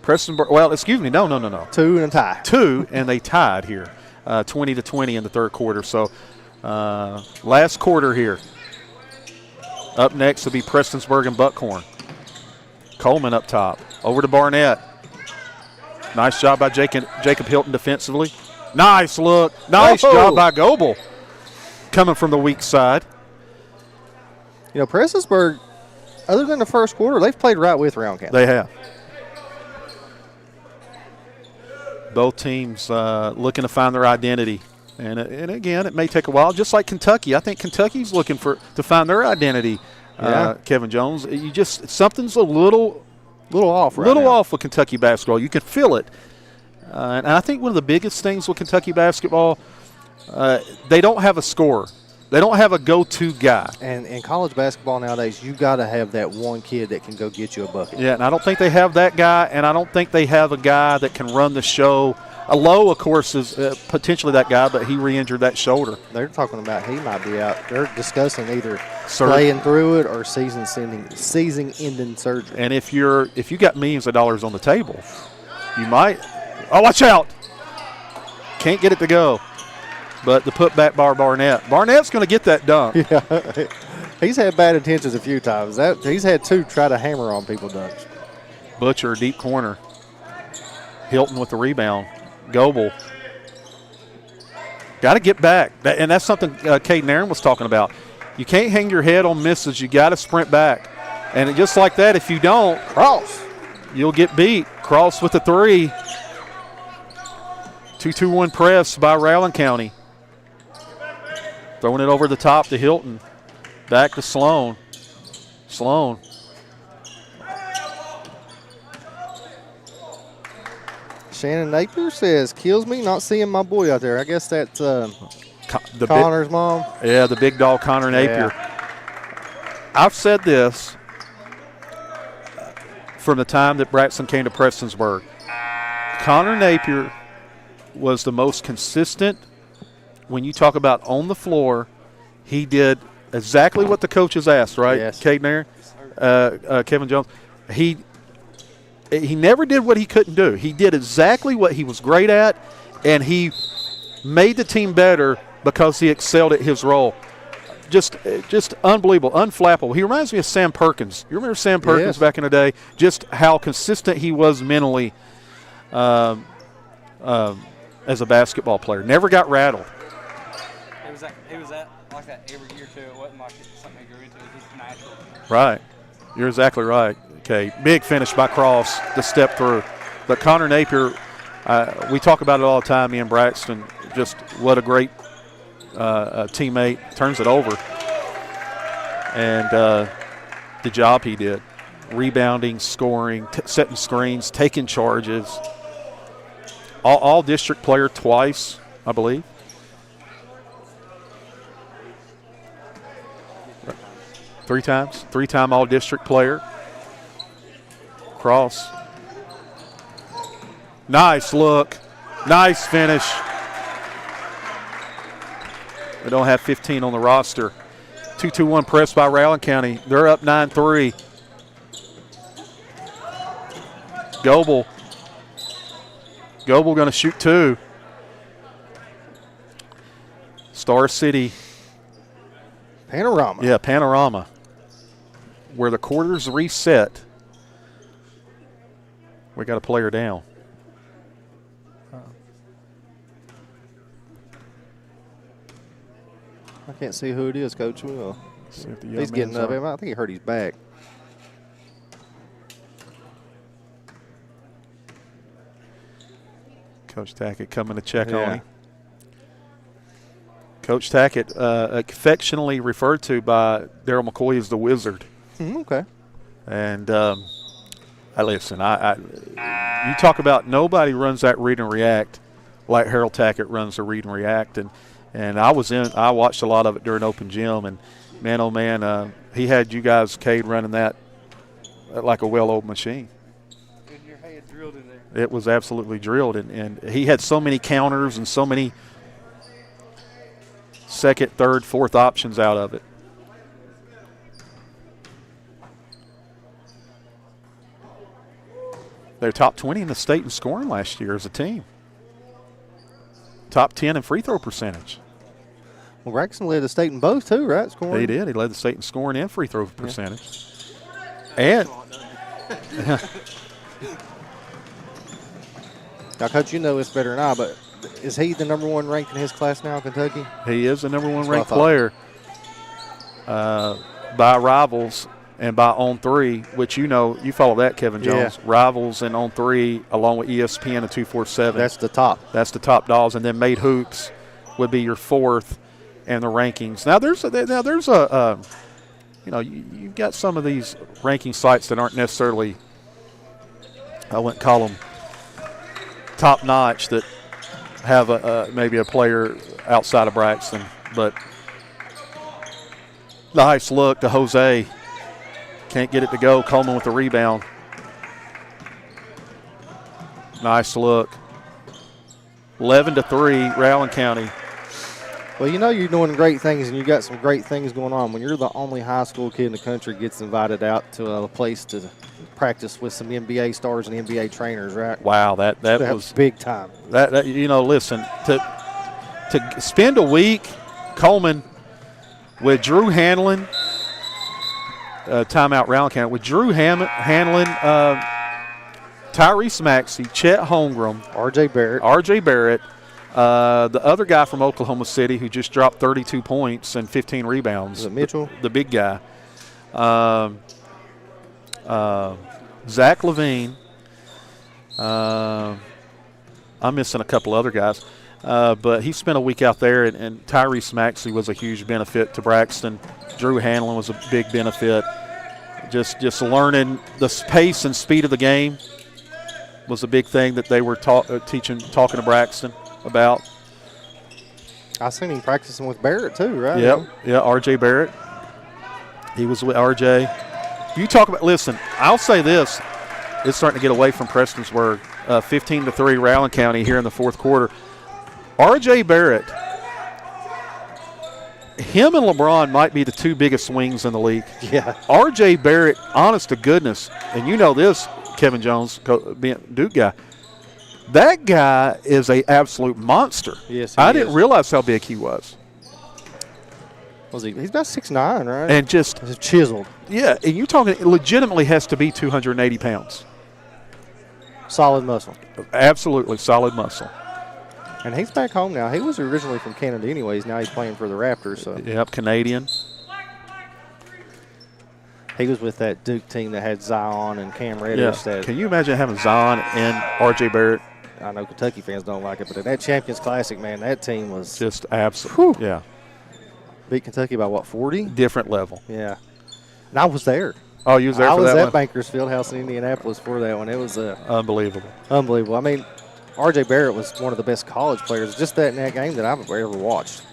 Prestonsburg, well, excuse me, no. 2 and a tie. 2, and they tied here, 20-20 in the third quarter. So last quarter here. Up next will be Prestonsburg and Buckhorn. Coleman up top. Over to Barnett. Nice job by Jacob Hilton defensively. Nice look. Nice job by Goebel coming from the weak side. You know, Prestonsburg, other than the first quarter, they've played right with Rowan County. They have. Both teams looking to find their identity. And again, it may take a while, just like Kentucky. I think Kentucky's looking to find their identity. Kevin Jones, something's a little off. Off with Kentucky basketball. You can feel it, and I think one of the biggest things with Kentucky basketball, they don't have a scorer. They don't have a go-to guy. And in college basketball nowadays, you got to have that one kid that can go get you a bucket. Yeah, and I don't think they have that guy, and I don't think they have a guy that can run the show. Lowe, of course, is potentially that guy, but he re-injured that shoulder. They're talking about he might be out. They're discussing either playing through it or season-ending surgery. And if you got millions of dollars on the table, you might. Oh, watch out! Can't get it to go. But the putback by Barnett. Barnett's going to get that dunk. Yeah, he's had bad intentions a few times. He's had 2 try to hammer on people dunks. Butcher, deep corner. Hilton with the rebound. Goebel. Got to get back. And that's something Caden Aaron was talking about. You can't hang your head on misses. You got to sprint back. And just like that, if you don't, Cross, you'll get beat. Cross with the 3. 2-2-1 press by Rowan County. Throwing it over the top to Hilton. Back to Sloan. Shannon Napier says, kills me not seeing my boy out there. I guess that's Connor's mom. Yeah, the big dog, Connor Napier. Yeah. I've said this from the time that Braxton came to Prestonsburg. Connor Napier was the most consistent. When you talk about on the floor, he did exactly what the coaches asked, right? Yes. Caden Aaron, Kevin Jones. He never did what he couldn't do. He did exactly what he was great at, and he made the team better because he excelled at his role. Just unbelievable, unflappable. He reminds me of Sam Perkins. You remember Sam Perkins back in the day? Just how consistent he was mentally as a basketball player. Never got rattled. He was like that every year, too. It wasn't like something he grew into. It was just natural. Right. You're exactly right. Okay, big finish by Cross to step through. But Connor Napier, we talk about it all the time, me and Braxton, just what a great teammate. Turns it over. And the job he did. rebounding, scoring, setting screens, taking charges. All district player twice, I believe. Three times. Three-time all district player. Cross. Nice look. Nice finish. We don't have 15 on the roster. 2-2-1 press by Rowan County. They're up 9-3. Goebel going to shoot two. Star City. Panorama. Yeah, Panorama. Where the quarters reset. We got a player down. I can't see who it is, Coach Will. He's getting up. I think he hurt his back. Coach Tackett coming to check on him. Coach Tackett, affectionately referred to by Daryl McCoy as the Wizard. Okay. And listen, you talk about nobody runs that read and react like Harold Tackett runs the read and react. And I watched a lot of it during open gym, and man, oh man, he had you guys, Cade, running that like a well-oiled machine. And your head drilled in there. It was absolutely drilled, and he had so many counters and so many second, third, fourth options out of it. They're top 20 in the state in scoring last year as a team. Top 10 in free throw percentage. Well, Braxton led the state in both too, right? Scoring. He did. He led the state in scoring and free throw percentage. And now, Coach, you know this better than I, but is he the number one ranked in his class now in Kentucky? He is the number one ranked player by Rivals and by On 3, which you follow that, Kevin Jones. Yeah. Rivals and On 3 along with ESPN and 247. That's the top. That's the top dogs. And then Made Hoops would be your fourth in the rankings. Now there's a you've got some of these ranking sites that aren't necessarily, I wouldn't call them top notch, that have maybe a player outside of Braxton, but nice look to Jose. Can't get it to go. Coleman with the rebound. Nice look. 11-3, Rowan County. Well, you're doing great things, and you got some great things going on. When you're the only high school kid in the country gets invited out to a place to practice with some NBA stars and NBA trainers, right? Wow, that was big time. Listen, to spend a week, Coleman, with Drew Hanlon, timeout Rowan County, with Drew Hanlon, Tyrese Maxey, Chet Holmgren, R.J. Barrett, the other guy from Oklahoma City who just dropped 32 points and 15 rebounds. Is it Mitchell? The big guy. Zach Levine. I'm missing a couple other guys. But he spent a week out there, and Tyrese Maxey was a huge benefit to Braxton. Drew Hanlon was a big benefit. Just learning the pace and speed of the game was a big thing that they were talking to Braxton about. I seen him practicing with Barrett too, right? Yep. Yeah, R.J. Barrett. He was with R.J. You talk about, listen, I'll say this. It's starting to get away from Prestonsburg. 15-3 Rowan County here in the fourth quarter. R.J. Barrett, him and LeBron might be the two biggest swings in the league. Yeah. R.J. Barrett, honest to goodness, and you know this, Kevin Jones, being Duke guy, that guy is an absolute monster. Yes, I didn't realize how big he was. Was he? He's about 6'9", right? And just chiseled. Yeah, and you're talking legitimately has to be 280 pounds. Solid muscle. Absolutely solid muscle. And he's back home now. He was originally from Canada anyways. Now he's playing for the Raptors. So. Yep, Canadian. He was with that Duke team that had Zion and Cam Reddish. Yeah. Can you imagine having Zion and R.J. Barrett? I know Kentucky fans don't like it, but at that Champions Classic, man, that team was just absolutely. Yeah. Beat Kentucky by what, 40? Different level. Yeah. And I was there. Oh, you was there I for was that at one? Bankers Fieldhouse in Indianapolis for that one. It was Unbelievable. unbelievable. I mean, R.J. Barrett was one of the best college players just in that game that I've ever watched.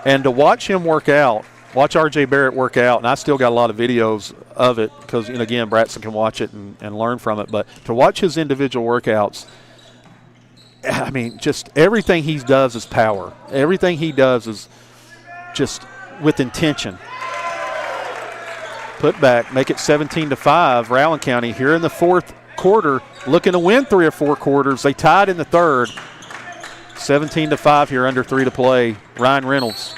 And to watch him work out, watch R.J. Barrett work out, and I still got a lot of videos of it because, again, Bratson can watch it and learn from it. But to watch his individual workouts, I mean, just everything he does is power. Everything he does is just with intention. Put back, make it 17-5. Rowan County here in the fourth quarter, looking to win 3 or 4 quarters. They tied in the third. 17-5 here, under 3 to play. Ryan Reynolds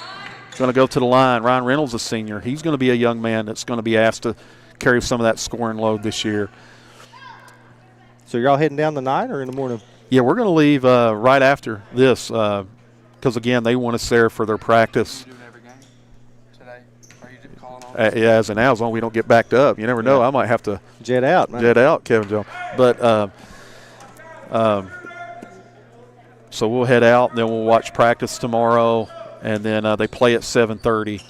is going to go to the line. Ryan Reynolds, a senior. He's going to be a young man that's going to be asked to carry some of that scoring load this year. So y'all heading down the night or in the morning? Yeah, we're going to leave right after this because, again, they want us there for their practice. Yeah, as of now, as long as we don't get backed up. You never know. I might have to jet out, man. Jet out, Kevin Jones. But so we'll head out, then we'll watch practice tomorrow, and then they play at 7:30.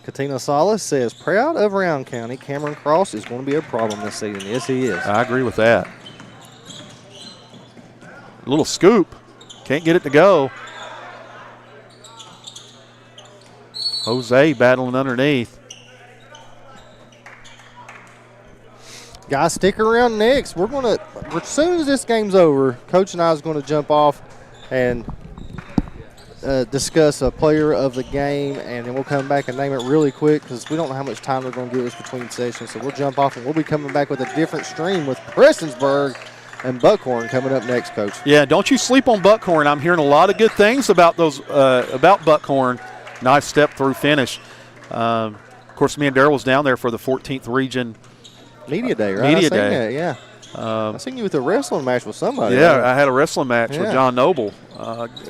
Katina Salas says, proud of Rowan County. Cameron Cross is going to be a problem this season. Yes, he is. I agree with that. A little scoop. Can't get it to go. Jose battling underneath. Guys, stick around next. We're going to, as soon as this game's over, Coach and I is going to jump off and discuss a player of the game, and then we'll come back and name it really quick because we don't know how much time they're going to give us between sessions. So we'll jump off, and we'll be coming back with a different stream with Prestonsburg and Buckhorn coming up next, Coach. Yeah, don't you sleep on Buckhorn. I'm hearing a lot of good things about those about Buckhorn. Nice step through finish. Of course, me and Darryl was down there for the 14th Region Media Day, right? Media Day. That, yeah. I seen you with a wrestling match with somebody. Yeah, right? I had a wrestling match with John Noble.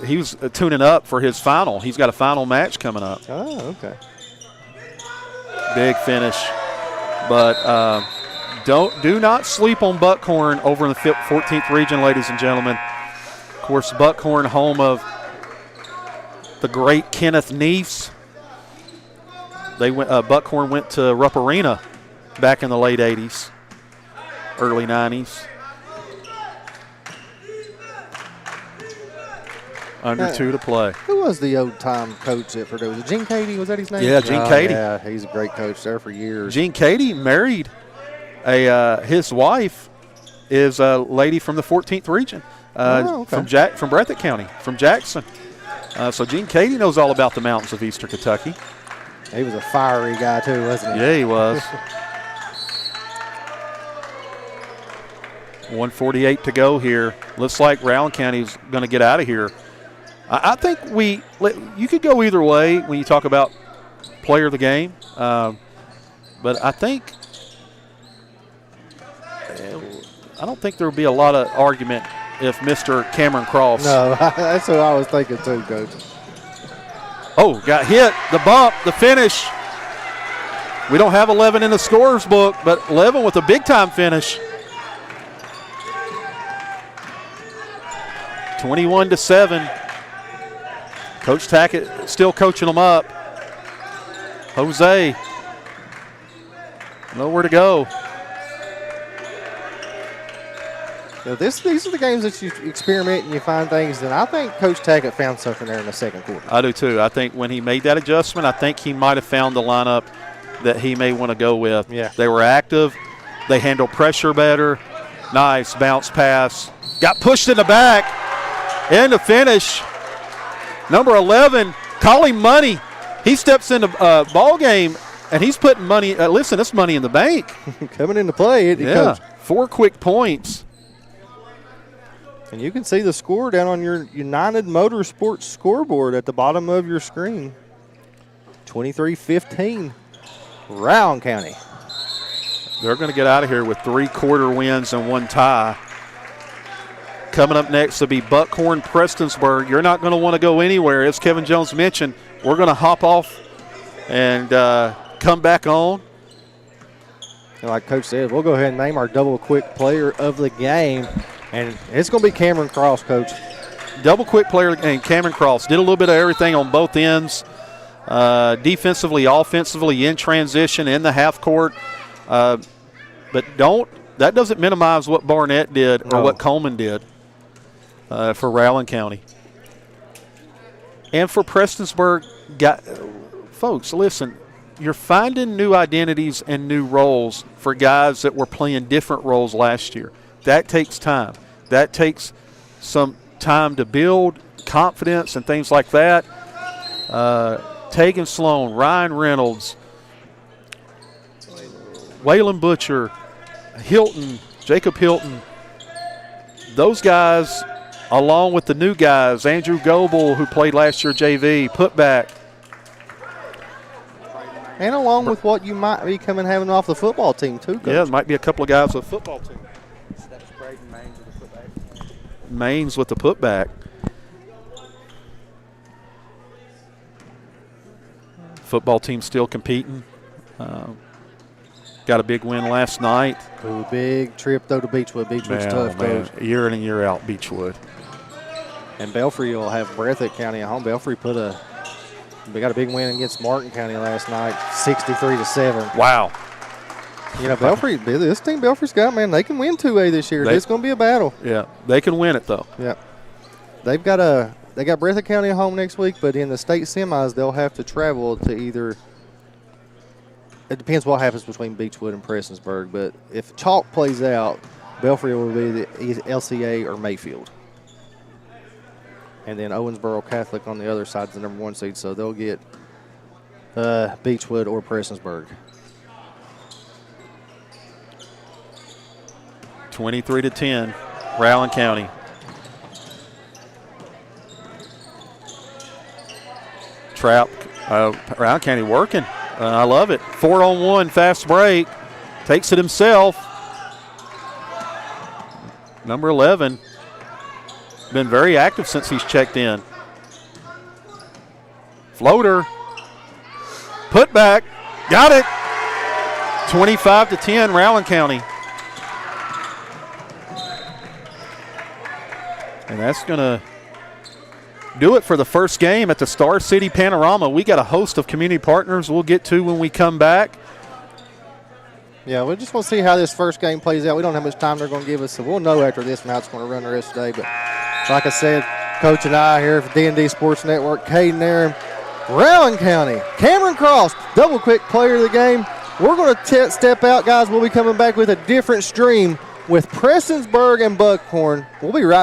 He was tuning up for his final. He's got a final match coming up. Oh, okay. Big finish. But do not sleep on Buckhorn over in the 14th Region, ladies and gentlemen. Of course, Buckhorn, home of the great Kenneth Neefs. Buckhorn went to Rupp Arena back in the late 80s, early 90s. Under 2 to play. Who was the old-time coach at Purdue? Was it Gene Cady? Was that his name? Yeah, Gene Cady. Yeah, he's a great coach there for years. Gene Cady married his wife is a lady from the 14th Region, from Breathitt County, from Jackson. So Gene Cady knows all about the mountains of Eastern Kentucky. He was a fiery guy too, wasn't he? Yeah, he was. 1:48 to go here. Looks like Rowan County's going to get out of here. I think you could go either way when you talk about player of the game. But I don't think there will be a lot of argument if Mr. Cameron Cross. No, that's what I was thinking too, Coach. Oh, got hit, the bump, the finish. We don't have 11 in the scorer's book, but 11 with a big-time finish. 21-7. Coach Tackett still coaching them up. Jose, nowhere to go. You know, these are the games that you experiment and you find things, and I think Coach Tackett found something there in the second quarter. I do too. I think when he made that adjustment, I think he might have found the lineup that he may want to go with. Yeah. They were active. They handled pressure better. Nice bounce pass. Got pushed in the back. And the finish. Number 11, Collie Money. He steps in the ball game, and he's putting money. Listen, it's money in the bank. Coming into play, Coach. 4 quick points. And you can see the score down on your United Motorsports scoreboard at the bottom of your screen. 23-15, Rowan County. They're going to get out of here with 3 quarter wins and 1 tie. Coming up next will be Buckhorn Prestonsburg. You're not going to want to go anywhere. As Kevin Jones mentioned, we're going to hop off and come back on. And like Coach said, we'll go ahead and name our double quick player of the game. And it's going to be Cameron Cross, Coach. Double quick player of the game, Cameron Cross. Did a little bit of everything on both ends. defensively, offensively, in transition, in the half court. But that doesn't minimize what Barnett did or what Coleman did for Rowland County. And for Prestonsburg, folks, listen, you're finding new identities and new roles for guys that were playing different roles last year. That takes time. That takes some time to build confidence and things like that. Tegan Sloan, Ryan Reynolds, Waylon Butcher, Jacob Hilton, those guys, along with the new guys, Andrew Goebel, who played last year JV, putback. And along with what you might be having off the football team, too, Coach. Yeah, there might be a couple of guys with the football team. Maines with the putback. Football team still competing. Got a big win last night. Ooh, big trip, though, to Beechwood. Beechwood's tough, Coach. Year in and year out, Beechwood. And Belfry will have Breathitt County at home. Belfry we got a big win against Martin County last night, 63-7. Wow. You know, this team Belfry's got, man, they can win 2A this year. It's going to be a battle. Yeah, they can win it, though. Yeah. They got Breathitt County at home next week, but in the state semis, they'll have to travel to either – it depends what happens between Beechwood and Prestonsburg, but if chalk plays out, Belfry will be the LCA or Mayfield. And then Owensboro Catholic on the other side is the number 1 seed, so they'll get Beechwood or Prestonsburg. 23-10, Rowland County. Rowland County working. I love it. 4-on-1 fast break. Takes it himself. Number 11. Been very active since he's checked in. Floater. Put back. Got it. 25-10, Rowland County. And that's going to do it for the first game at the Star City Panorama. We got a host of community partners we'll get to when we come back. Yeah, we just want to see how this first game plays out. We don't know how much time they're going to give us, so we'll know after this how it's going to run the rest of the day. But like I said, Coach and I here for D&D Sports Network, Caden Aaron, Rowland County, Cameron Cross, double quick player of the game. We're going to step out, guys. We'll be coming back with a different stream with Prestonsburg and Buckhorn. We'll be right back.